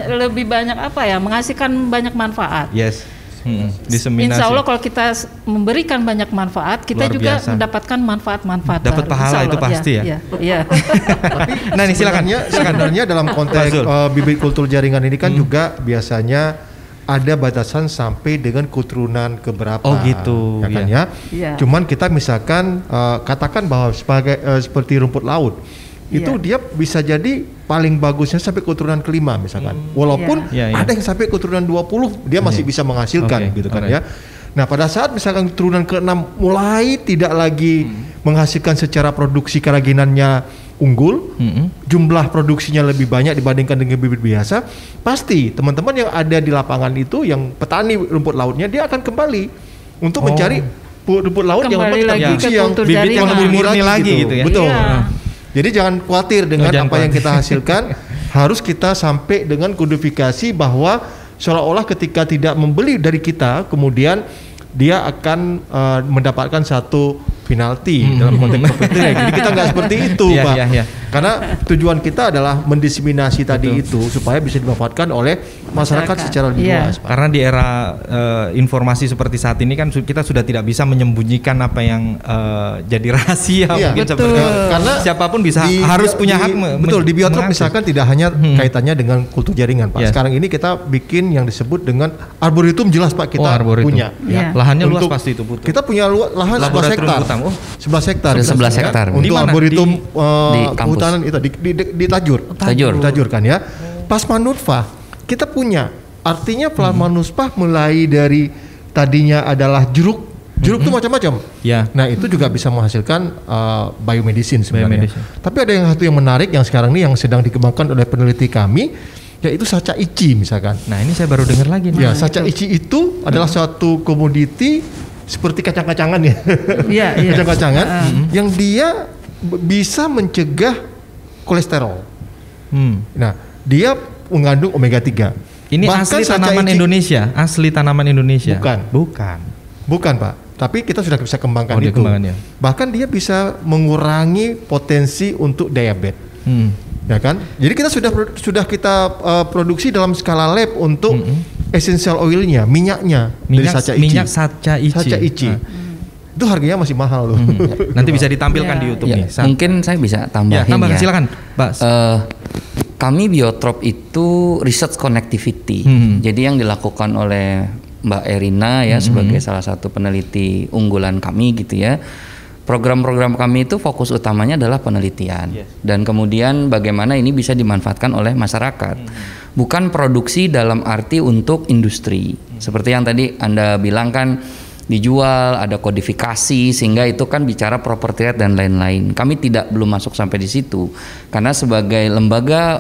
lebih banyak apa ya, menghasilkan banyak manfaat. Yes. Diseminasi. Insya Allah kalau kita memberikan banyak manfaat, kita juga mendapatkan manfaat-manfaat. Dapat pahala itu pasti ya. Iya. Tapi nah ini sebenarnya dalam konteks bibit kultur jaringan ini kan juga biasanya ada batasan sampai dengan keturunan keberapa. Oh gitu, ya kan ya. Iya. Cuman kita misalkan katakan bahwa sebagai seperti rumput laut itu dia bisa jadi paling bagusnya sampai keturunan kelima misalkan. Walaupun ada yang sampai keturunan 20 dia masih bisa menghasilkan gitu kan ya. Nah pada saat misalkan keturunan ke-6 mulai tidak lagi menghasilkan secara produksi keraginannya unggul, jumlah produksinya lebih banyak dibandingkan dengan bibit biasa, pasti teman-teman yang ada di lapangan itu, yang petani rumput lautnya, dia akan kembali untuk mencari rumput laut yang memang produksi yang bibit yang murni lagi gitu ya. Betul. Jadi jangan khawatir dengan apa yang kita hasilkan, harus kita sampai dengan kodifikasi bahwa seolah-olah ketika tidak membeli dari kita, kemudian dia akan mendapatkan satu penalti dalam konteks properti. Jadi kita nggak seperti itu, Pak. Karena tujuan kita adalah mendiseminasi tadi itu supaya bisa dimanfaatkan oleh masyarakat secara lebih luas, Pak. Karena di era informasi seperti saat ini kan kita sudah tidak bisa menyembunyikan apa yang jadi rahasia mungkin seperti karena siapapun bisa harus punya hak. Betul, di Biotrop misalkan tidak hanya kaitannya dengan kultur jaringan, Pak. Sekarang ini kita bikin yang disebut dengan arboretum, jelas Pak, kita punya. Lahannya luas pasti itu, butuh. Kita punya lahan 11 hektar. 11 hektar. 11 hektar. Untuk arboretum kehutanan itu di Tajur kan ya. Plasma Nutfah kita punya. Artinya plasma Nutfah mulai dari tadinya adalah jeruk itu macam-macam. Nah, itu juga bisa menghasilkan biomedicine sebenarnya. Tapi ada satu yang menarik yang sekarang ini yang sedang dikembangkan oleh peneliti kami, yaitu sacha ichi misalkan. Nah, ini saya baru dengar lagi. Ya, sacha ichi itu adalah suatu komoditi seperti kacang-kacangan ya. Kacang-kacangan yang dia bisa mencegah kolesterol. Nah, dia mengandung omega 3. Ini asli tanaman Indonesia, Bukan, Pak. Tapi kita sudah bisa kembangkan itu. Bahkan dia bisa mengurangi potensi untuk diabetes. Ya kan? Jadi kita sudah kita produksi dalam skala lab untuk essential oilnya, minyaknya dari sacha ichi. Minyak sacha ichi. Itu harganya masih mahal loh. Nanti bisa ditampilkan di YouTube nih. Mungkin saya bisa tambahin ya. Silakan, Pak. Kami Biotrop itu research connectivity. Jadi yang dilakukan oleh Mbak Erina ya sebagai salah satu peneliti unggulan kami gitu ya. Program-program kami itu fokus utamanya adalah penelitian dan kemudian bagaimana ini bisa dimanfaatkan oleh masyarakat. Bukan produksi dalam arti untuk industri. Seperti yang tadi Anda bilang kan dijual, ada kodifikasi sehingga itu kan bicara property right dan lain-lain. Kami belum masuk sampai di situ karena sebagai lembaga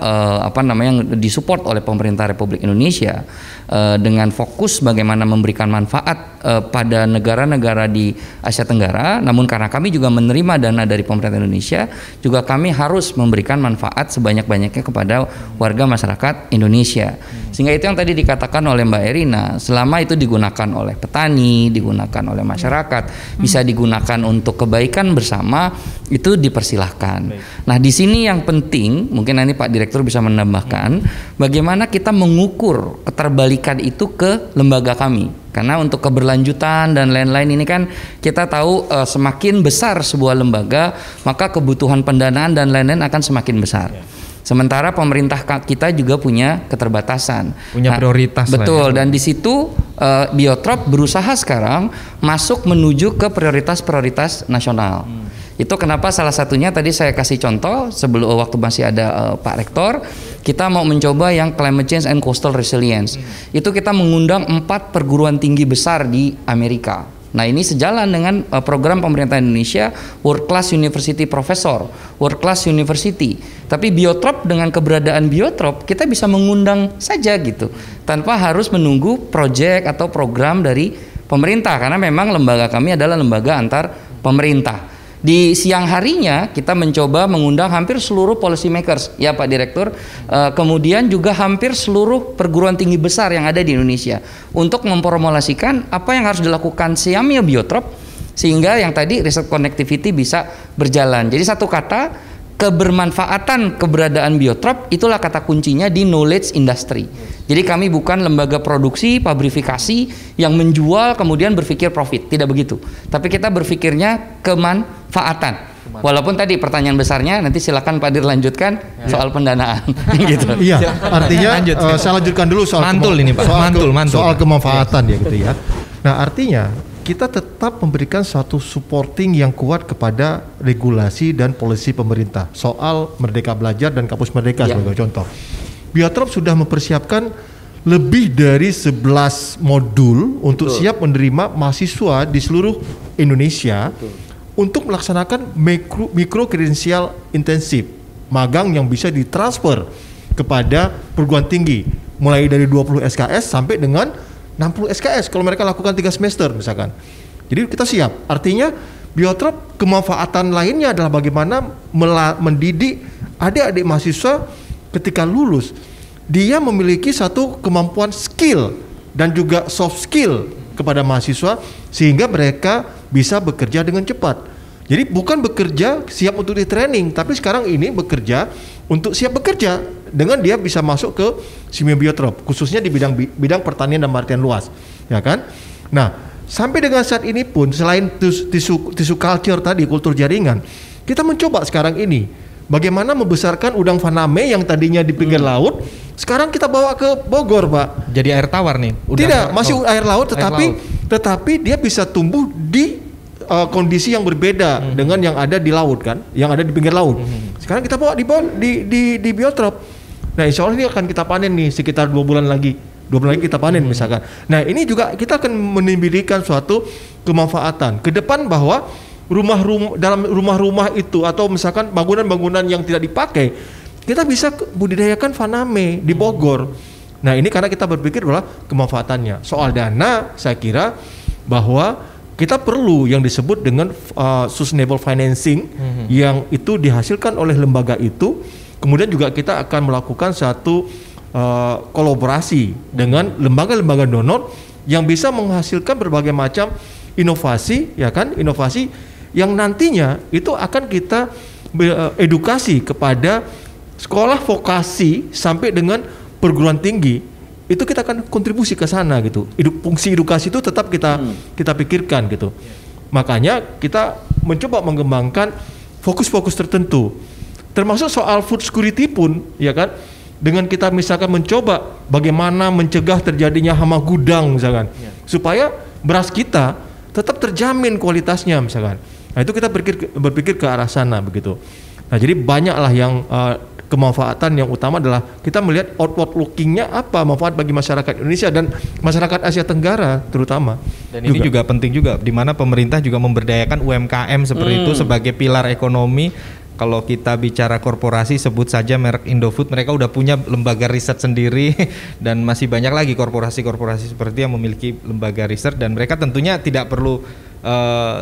yang disupport oleh pemerintah Republik Indonesia dengan fokus bagaimana memberikan manfaat pada negara-negara di Asia Tenggara. Namun karena kami juga menerima dana dari pemerintah Indonesia, juga kami harus memberikan manfaat sebanyak-banyaknya kepada warga masyarakat Indonesia. Sehingga itu yang tadi dikatakan oleh Mbak Erina, selama itu digunakan oleh petani, digunakan oleh masyarakat, bisa digunakan untuk kebaikan bersama, itu dipersilahkan. Nah, di sini yang penting, mungkin nanti Pak Direktur bisa menambahkan, bagaimana kita mengukur keterbalikan itu ke lembaga kami. Karena untuk keberlanjutan dan lain-lain ini kan kita tahu semakin besar sebuah lembaga, maka kebutuhan pendanaan dan lain-lain akan semakin besar. Sementara pemerintah kita juga punya keterbatasan, punya prioritas. Betul, dan di situ Biotrop berusaha sekarang masuk menuju ke prioritas-prioritas nasional. Itu kenapa salah satunya tadi saya kasih contoh sebelum waktu masih ada Pak Rektor, kita mau mencoba yang climate change and coastal resilience. Itu kita mengundang 4 perguruan tinggi besar di Amerika. Nah, ini sejalan dengan program pemerintah Indonesia World Class University Professor, World Class University. Tapi Biotrop dengan keberadaan Biotrop kita bisa mengundang saja gitu, tanpa harus menunggu proyek atau program dari pemerintah, karena memang lembaga kami adalah lembaga antar pemerintah. Di siang harinya kita mencoba mengundang hampir seluruh policy makers ya Pak Direktur, kemudian juga hampir seluruh perguruan tinggi besar yang ada di Indonesia untuk mempromosikan apa yang harus dilakukan Siamia Biotrop sehingga yang tadi riset connectivity bisa berjalan. Jadi satu kata, kebermanfaatan keberadaan Biotrop itulah kata kuncinya di knowledge industry. Jadi kami bukan lembaga produksi, pabrifikasi yang menjual kemudian berpikir profit, tidak begitu. Tapi kita berpikirnya kemanfaatan. Walaupun tadi pertanyaan besarnya nanti silakan Pak Dir lanjutkan soal pendanaan gitu. Iya, artinya saya lanjutkan dulu soal soal kemanfaatan ya gitu ya. Nah, artinya kita tetap memberikan satu supporting yang kuat kepada regulasi dan polisi pemerintah soal Merdeka Belajar dan Kampus Merdeka sebagai contoh. Biotrop sudah mempersiapkan lebih dari 11 modul untuk siap menerima mahasiswa di seluruh Indonesia untuk melaksanakan mikro kredensial intensif magang yang bisa ditransfer kepada perguruan tinggi mulai dari 20 SKS sampai dengan 60 SKS kalau mereka lakukan 3 semester misalkan. Jadi kita siap. Artinya Biotrop kemanfaatan lainnya adalah bagaimana mendidik adik-adik mahasiswa ketika lulus dia memiliki satu kemampuan skill dan juga soft skill kepada mahasiswa sehingga mereka bisa bekerja dengan cepat. Jadi bukan bekerja siap untuk di training, tapi sekarang ini bekerja untuk siap bekerja dengan dia bisa masuk ke Biotrop khususnya di bidang pertanian dan artian luas, ya kan? Nah, sampai dengan saat ini pun selain tisu culture tadi, kultur jaringan, kita mencoba sekarang ini bagaimana membesarkan udang faname yang tadinya di pinggir laut, sekarang kita bawa ke Bogor, Pak. Jadi air tawar nih? Tidak, masih air laut, tetapi dia bisa tumbuh di kondisi yang berbeda dengan yang ada di laut kan, yang ada di pinggir laut. Sekarang kita bawa di Biotrop. Nah, insya Allah ini akan kita panen nih sekitar 2 bulan lagi. 2 bulan lagi kita panen misalkan. Nah, ini juga kita akan memberikan suatu kemanfaatan ke depan bahwa dalam rumah-rumah itu atau misalkan bangunan-bangunan yang tidak dipakai, kita bisa budidayakan faname di Bogor. Nah, ini karena kita berpikir bahwa kemanfaatannya. Soal dana, saya kira bahwa kita perlu yang disebut dengan sustainable financing yang itu dihasilkan oleh lembaga itu. Kemudian juga kita akan melakukan satu kolaborasi dengan lembaga-lembaga donor yang bisa menghasilkan berbagai macam inovasi, ya kan? Inovasi yang nantinya itu akan kita edukasi kepada sekolah vokasi sampai dengan perguruan tinggi. Itu kita akan kontribusi ke sana gitu. Fungsi edukasi itu tetap kita pikirkan gitu. Makanya kita mencoba mengembangkan fokus-fokus tertentu. Termasuk soal food security pun, ya kan? Dengan kita misalkan mencoba bagaimana mencegah terjadinya hama gudang misalkan. Supaya beras kita tetap terjamin kualitasnya misalkan. Nah, itu kita berpikir ke arah sana begitu. Nah, jadi banyaklah yang kemanfaatan yang utama adalah kita melihat outward lookingnya apa manfaat bagi masyarakat Indonesia dan masyarakat Asia Tenggara terutama. Dan ini juga penting juga di mana pemerintah juga memberdayakan UMKM seperti itu sebagai pilar ekonomi. Kalau kita bicara korporasi, sebut saja merek Indofood, mereka udah punya lembaga riset sendiri dan masih banyak lagi korporasi-korporasi seperti yang memiliki lembaga riset dan mereka tentunya tidak perlu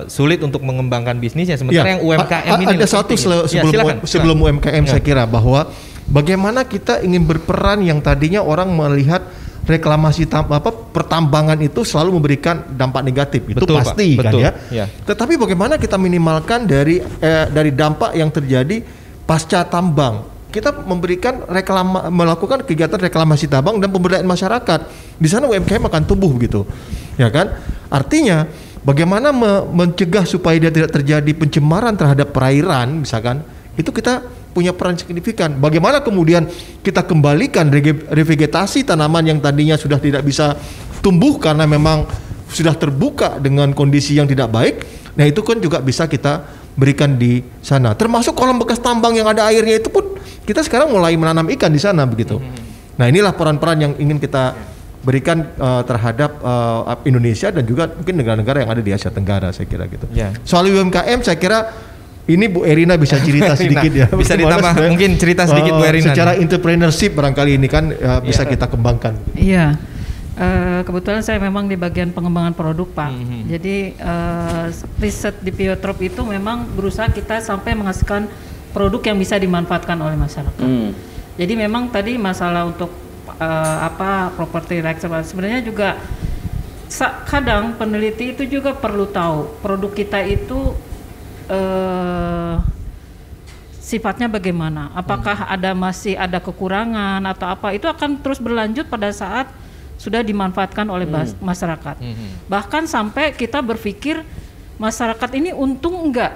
sulit untuk mengembangkan bisnisnya. Sementara yang UMKM ini ada satu sebelum UMKM saya kira bahwa bagaimana kita ingin berperan yang tadinya orang melihat reklamasi pertambangan itu selalu memberikan dampak negatif, itu betul, pasti Pak, kan betul, ya. Tetapi bagaimana kita minimalkan dari dampak yang terjadi pasca tambang. Kita memberikan melakukan kegiatan reklamasi tambang dan pemberdayaan masyarakat. Di sana UMKM akan tumbuh gitu. Ya kan? Artinya bagaimana mencegah supaya dia tidak terjadi pencemaran terhadap perairan misalkan, itu kita punya peran signifikan. Bagaimana kemudian kita kembalikan revegetasi tanaman yang tadinya sudah tidak bisa tumbuh karena memang sudah terbuka dengan kondisi yang tidak baik. Nah, itu kan juga bisa kita berikan di sana. Termasuk kolam bekas tambang yang ada airnya itu pun kita sekarang mulai menanam ikan di sana begitu. Nah, inilah peran-peran yang ingin kita berikan terhadap Indonesia dan juga mungkin negara-negara yang ada di Asia Tenggara, saya kira gitu. Soal UMKM saya kira ini Bu Erina bisa cerita sedikit ya. Bisa ditambah mungkin cerita sedikit Bu Erina. Secara entrepreneurship barangkali ini kan bisa kita kembangkan. Iya. Kebetulan saya memang di bagian pengembangan produk, Pak. Jadi riset di Biotrop itu memang berusaha kita sampai menghasilkan produk yang bisa dimanfaatkan oleh masyarakat. Jadi memang tadi masalah untuk property rights sebenarnya juga kadang peneliti itu juga perlu tahu produk kita itu sifatnya bagaimana, apakah masih ada kekurangan atau apa, itu akan terus berlanjut pada saat sudah dimanfaatkan oleh masyarakat. Bahkan sampai kita berpikir masyarakat ini untung enggak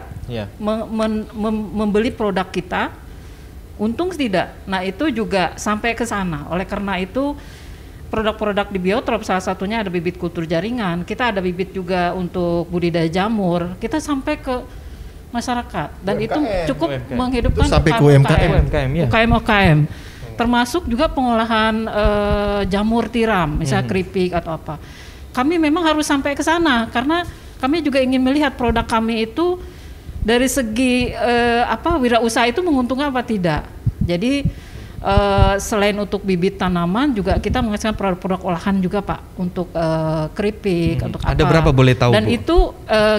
membeli produk kita, untung tidak. Nah itu juga sampai ke sana. Oleh karena itu produk-produk di Biotrop salah satunya ada bibit kultur jaringan, kita ada bibit juga untuk budidaya jamur, kita sampai ke masyarakat dan UMKM, itu cukup menghidupkan itu sampai ke UKM. Termasuk juga pengolahan jamur tiram, misalnya keripik atau apa. Kami memang harus sampai ke sana karena kami juga ingin melihat produk kami itu dari segi wirausaha itu menguntungkan apa tidak. Jadi selain untuk bibit tanaman juga kita menghasilkan produk-produk olahan juga Pak untuk keripik, untuk apa. Ada berapa boleh tahu Dan Bu? itu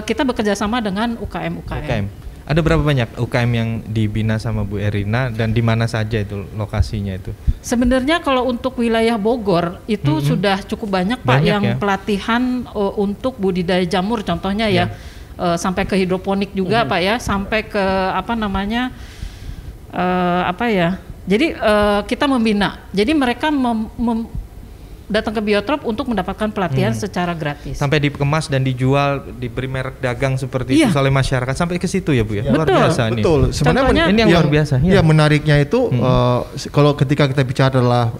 kita bekerja sama dengan UKM. Ada berapa banyak UKM yang dibina sama Bu Erina dan di mana saja itu lokasinya itu? Sebenarnya kalau untuk wilayah Bogor itu sudah cukup banyak Pak yang pelatihan untuk budidaya jamur contohnya ya. Sampai ke hidroponik juga Pak ya, sampai ke jadi kita membina. Jadi mereka datang ke Biotrop untuk mendapatkan pelatihan secara gratis. Sampai dikemas dan dijual, diberi merek dagang seperti itu oleh masyarakat, sampai ke situ ya Bu ya. Betul. Luar biasa nih. Betul. Sebenarnya ini yang luar biasa. Ya menariknya itu kalau ketika kita bicara adalah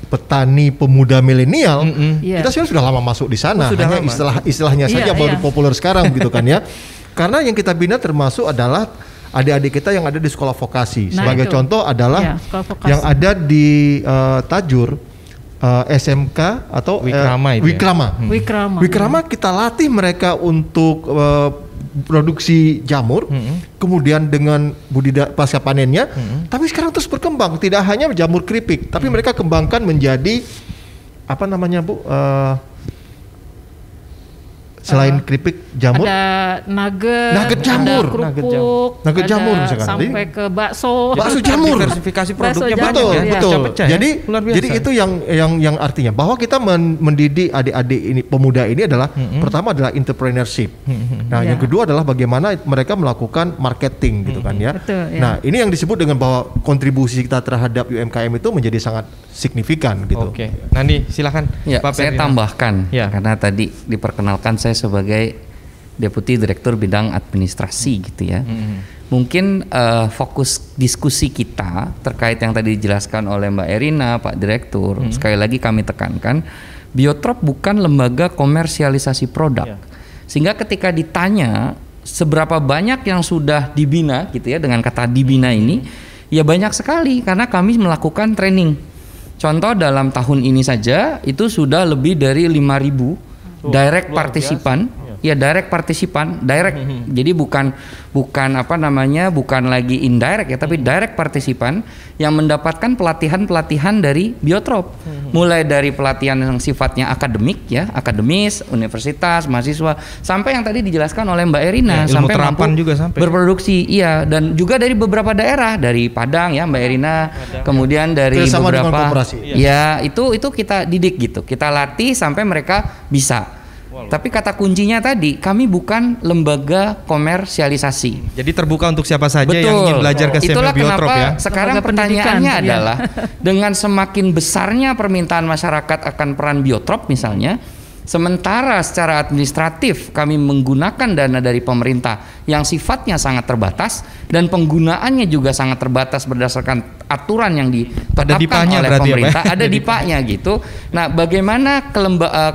petani pemuda milenial, kita sebenarnya sudah lama masuk di sana. Hanya istilahnya saja baru populer sekarang gitu kan ya. Karena yang kita bina termasuk adalah adik-adik kita yang ada di sekolah vokasi. Sebagai contoh adalah yang ada di Tajur, SMK atau Wikrama kita latih mereka untuk produksi jamur, kemudian dengan budidaya pasca panennya, tapi sekarang terus berkembang, tidak hanya jamur keripik, tapi mereka kembangkan menjadi apa namanya Bu? Selain keripik jamur, ada nugget jamur, ada kerupuk, nugget jamur misalkan, sampai ke bakso jamur, diversifikasi produknya betul, banyak, betul. Jadi itu yang artinya bahwa kita mendidik adik-adik ini, pemuda ini adalah pertama adalah entrepreneurship. Nah, yang kedua adalah bagaimana mereka melakukan marketing gitu kan ya. Betul, Nah, ini yang disebut dengan bahwa kontribusi kita terhadap UMKM itu menjadi sangat signifikan gitu. Oke. Nanti silakan Pak saya tambahkan karena tadi diperkenalkan saya sebagai Deputi Direktur Bidang Administrasi gitu ya. Mungkin fokus diskusi kita terkait yang tadi dijelaskan oleh Mbak Erina, Pak Direktur, sekali lagi kami tekankan, Biotrop bukan lembaga komersialisasi produk. Sehingga ketika ditanya seberapa banyak yang sudah dibina gitu ya, dengan kata dibina ini, ya banyak sekali karena kami melakukan training. Contoh dalam tahun ini saja itu sudah lebih dari 5.000 direct partisipan, direct. Jadi bukan lagi indirect ya, tapi direct partisipan yang mendapatkan pelatihan dari Biotrop. Mulai dari pelatihan yang sifatnya akademik ya, akademis, universitas, mahasiswa, sampai yang tadi dijelaskan oleh Mbak Erina, sampai mampu juga berproduksi, dan juga dari beberapa daerah, dari Padang ya Mbak Erina, kemudian dari beberapa itu kita didik gitu, kita latih sampai mereka bisa. Tapi kata kuncinya tadi, kami bukan lembaga komersialisasi. Jadi terbuka untuk siapa saja yang ingin belajar ke SME Biotrop ya. Sekarang pertanyaannya adalah dengan semakin besarnya permintaan masyarakat akan peran Biotrop misalnya, sementara secara administratif kami menggunakan dana dari pemerintah yang sifatnya sangat terbatas dan penggunaannya juga sangat terbatas berdasarkan aturan yang ditetapkan oleh pemerintah, ada dipaknya gitu. Nah, bagaimana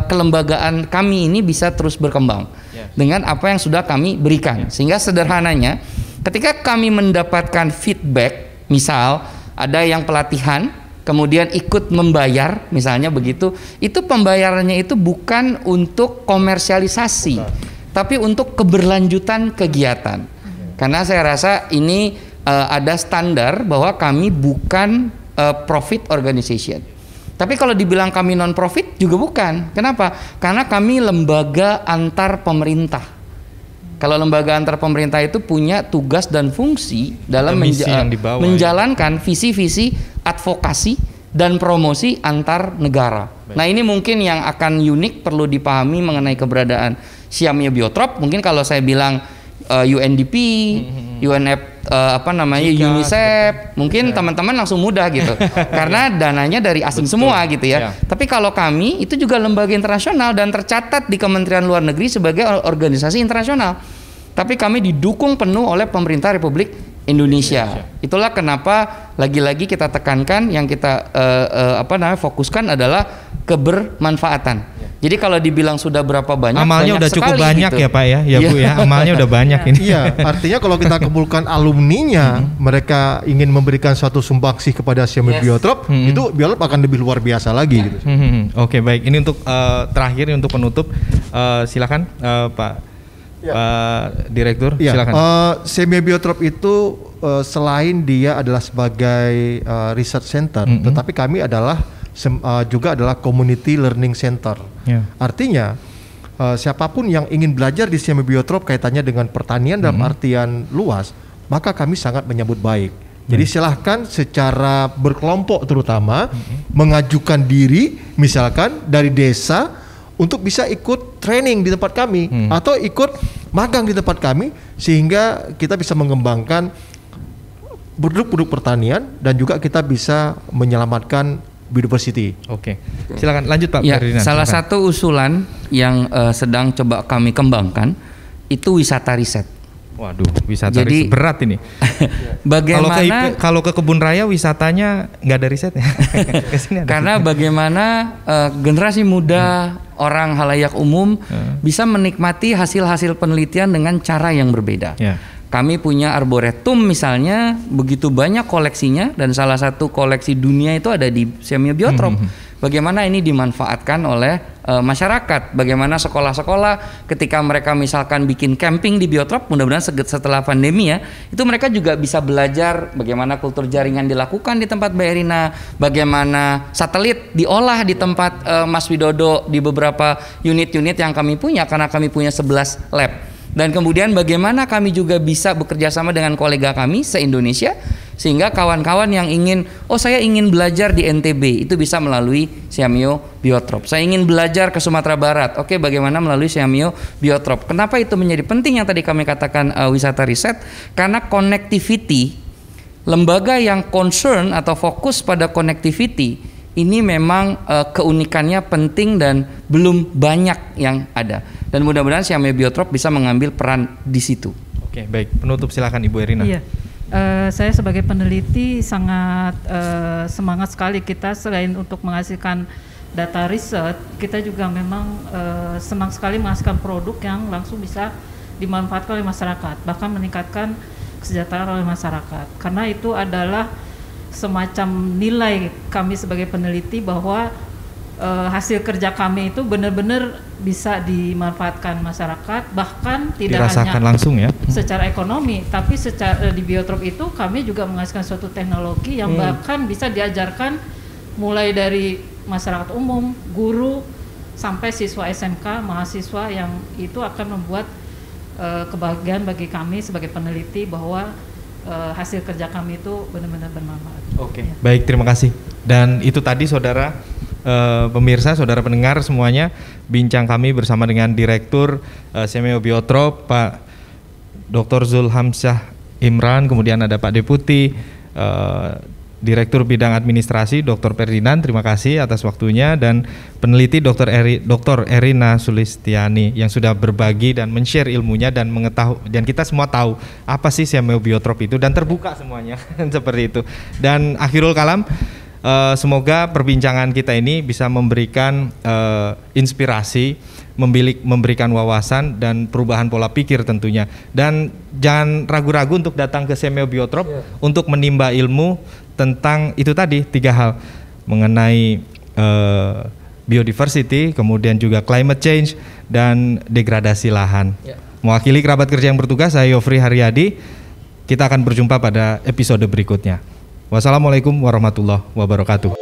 kelembagaan kami ini bisa terus berkembang dengan apa yang sudah kami berikan, sehingga sederhananya ketika kami mendapatkan feedback, misal ada yang pelatihan kemudian ikut membayar misalnya begitu, itu pembayarannya itu bukan untuk komersialisasi, tapi untuk keberlanjutan kegiatan. Karena saya rasa ini ada standar bahwa kami bukan profit organization. Tapi kalau dibilang kami non profit juga bukan. Kenapa? Karena kami lembaga antar pemerintah. Kalau lembaga antar pemerintah itu punya tugas dan fungsi dalam menjalankan visi-visi advokasi dan promosi antar negara. Nah, ini mungkin yang akan unik perlu dipahami mengenai keberadaan Siamnya Biotrop. Mungkin kalau saya bilang UNDP, UNICEF, mungkin teman-teman langsung mudah gitu. Karena dananya dari asing semua gitu ya. Tapi kalau kami itu juga lembaga internasional dan tercatat di Kementerian Luar Negeri sebagai organisasi internasional. tapi kami didukung penuh oleh pemerintah Republik Indonesia. Itulah kenapa lagi-lagi kita tekankan yang kita fokuskan adalah kebermanfaatan. Jadi kalau dibilang sudah berapa banyak, amalnya udah cukup banyak gitu. Ya Pak ya Bu ya, amalnya udah banyak ini. Iya, artinya kalau kita kumpulkan alumninya, mereka ingin memberikan suatu sumbangsih kepada Xiaomi Biotrop, itu Biotrop akan lebih luar biasa lagi. Gitu. Oke, baik. Ini untuk terakhir untuk penutup, silakan Pak Direktur, silakan. Xiaomi Biotrop itu selain dia adalah sebagai research center, tetapi kami juga adalah community learning center. Artinya siapapun yang ingin belajar di Xiaomi Biotrop kaitannya dengan pertanian dalam artian luas, maka kami sangat menyambut baik. Jadi silahkan secara berkelompok terutama mengajukan diri misalkan dari desa untuk bisa ikut training di tempat kami atau ikut magang di tempat kami sehingga kita bisa mengembangkan produk-produk pertanian dan juga kita bisa menyelamatkan biodiversity. Oke, silakan lanjut Pak. Ya, salah satu usulan yang sedang coba kami kembangkan itu wisata riset. Waduh, wisata riset berat ini. Bagaimana kalau ke kebun raya wisatanya nggak ada risetnya? Karena bagaimana generasi muda, orang halayak umum bisa menikmati hasil-hasil penelitian dengan cara yang berbeda. Kami punya arboretum misalnya, begitu banyak koleksinya dan salah satu koleksi dunia itu ada di Xiaomi Biotrop. Bagaimana ini dimanfaatkan oleh masyarakat? Bagaimana sekolah-sekolah ketika mereka misalkan bikin camping di Biotrop, mudah-mudahan setelah pandemi ya, itu mereka juga bisa belajar bagaimana kultur jaringan dilakukan di tempat Mbak Erina, bagaimana satelit diolah di tempat Mas Widodo di beberapa unit-unit yang kami punya karena kami punya 11 lab. Dan kemudian bagaimana kami juga bisa bekerja sama dengan kolega kami se-Indonesia sehingga kawan-kawan yang ingin, saya ingin belajar di NTB, itu bisa melalui Xiaomi Biotrop. Saya ingin belajar ke Sumatera Barat, bagaimana melalui Xiaomi Biotrop. Kenapa itu menjadi penting yang tadi kami katakan wisata riset? Karena connectivity, lembaga yang concern atau fokus pada connectivity ini memang keunikannya penting dan belum banyak yang ada. Dan mudah-mudahan Xiaomi Biotrop bisa mengambil peran di situ. Oke, baik. Penutup silakan Ibu Erina. Iya. Saya sebagai peneliti sangat semangat sekali kita selain untuk menghasilkan data riset, kita juga memang senang sekali menghasilkan produk yang langsung bisa dimanfaatkan oleh masyarakat, bahkan meningkatkan kesejahteraan oleh masyarakat. Karena itu adalah semacam nilai kami sebagai peneliti bahwa hasil kerja kami itu benar-benar bisa dimanfaatkan masyarakat, bahkan tidak dirasakan hanya langsung ya secara ekonomi, tapi secara di Biotrop itu kami juga menghasilkan suatu teknologi yang bahkan bisa diajarkan mulai dari masyarakat umum, guru sampai siswa SMK, mahasiswa, yang itu akan membuat kebahagiaan bagi kami sebagai peneliti bahwa hasil kerja kami itu benar-benar bermanfaat. Oke, baik, terima kasih. Dan itu tadi saudara pemirsa, saudara pendengar semuanya, bincang kami bersama dengan Direktur Xiaomi Biotrop, Pak Dr. Zulhamsyah Imran, kemudian ada Pak Deputi Direktur Bidang Administrasi Dr. Ferdinand, terima kasih atas waktunya, dan peneliti Dr. Erina Sulistiani yang sudah berbagi dan men-share ilmunya dan mengetahui, dan kita semua tahu apa sih Xiaomi Biotrop itu dan terbuka semuanya seperti itu. Dan akhirul kalam, semoga perbincangan kita ini bisa memberikan inspirasi, memberikan wawasan dan perubahan pola pikir tentunya. Dan jangan ragu-ragu untuk datang ke Xiaomi Biotrop untuk menimba ilmu tentang itu tadi 3 hal mengenai biodiversity, kemudian juga climate change dan degradasi lahan. Mewakili kerabat kerja yang bertugas, saya Yofri Haryadi. Kita akan berjumpa pada episode berikutnya. Wassalamualaikum warahmatullahi wabarakatuh.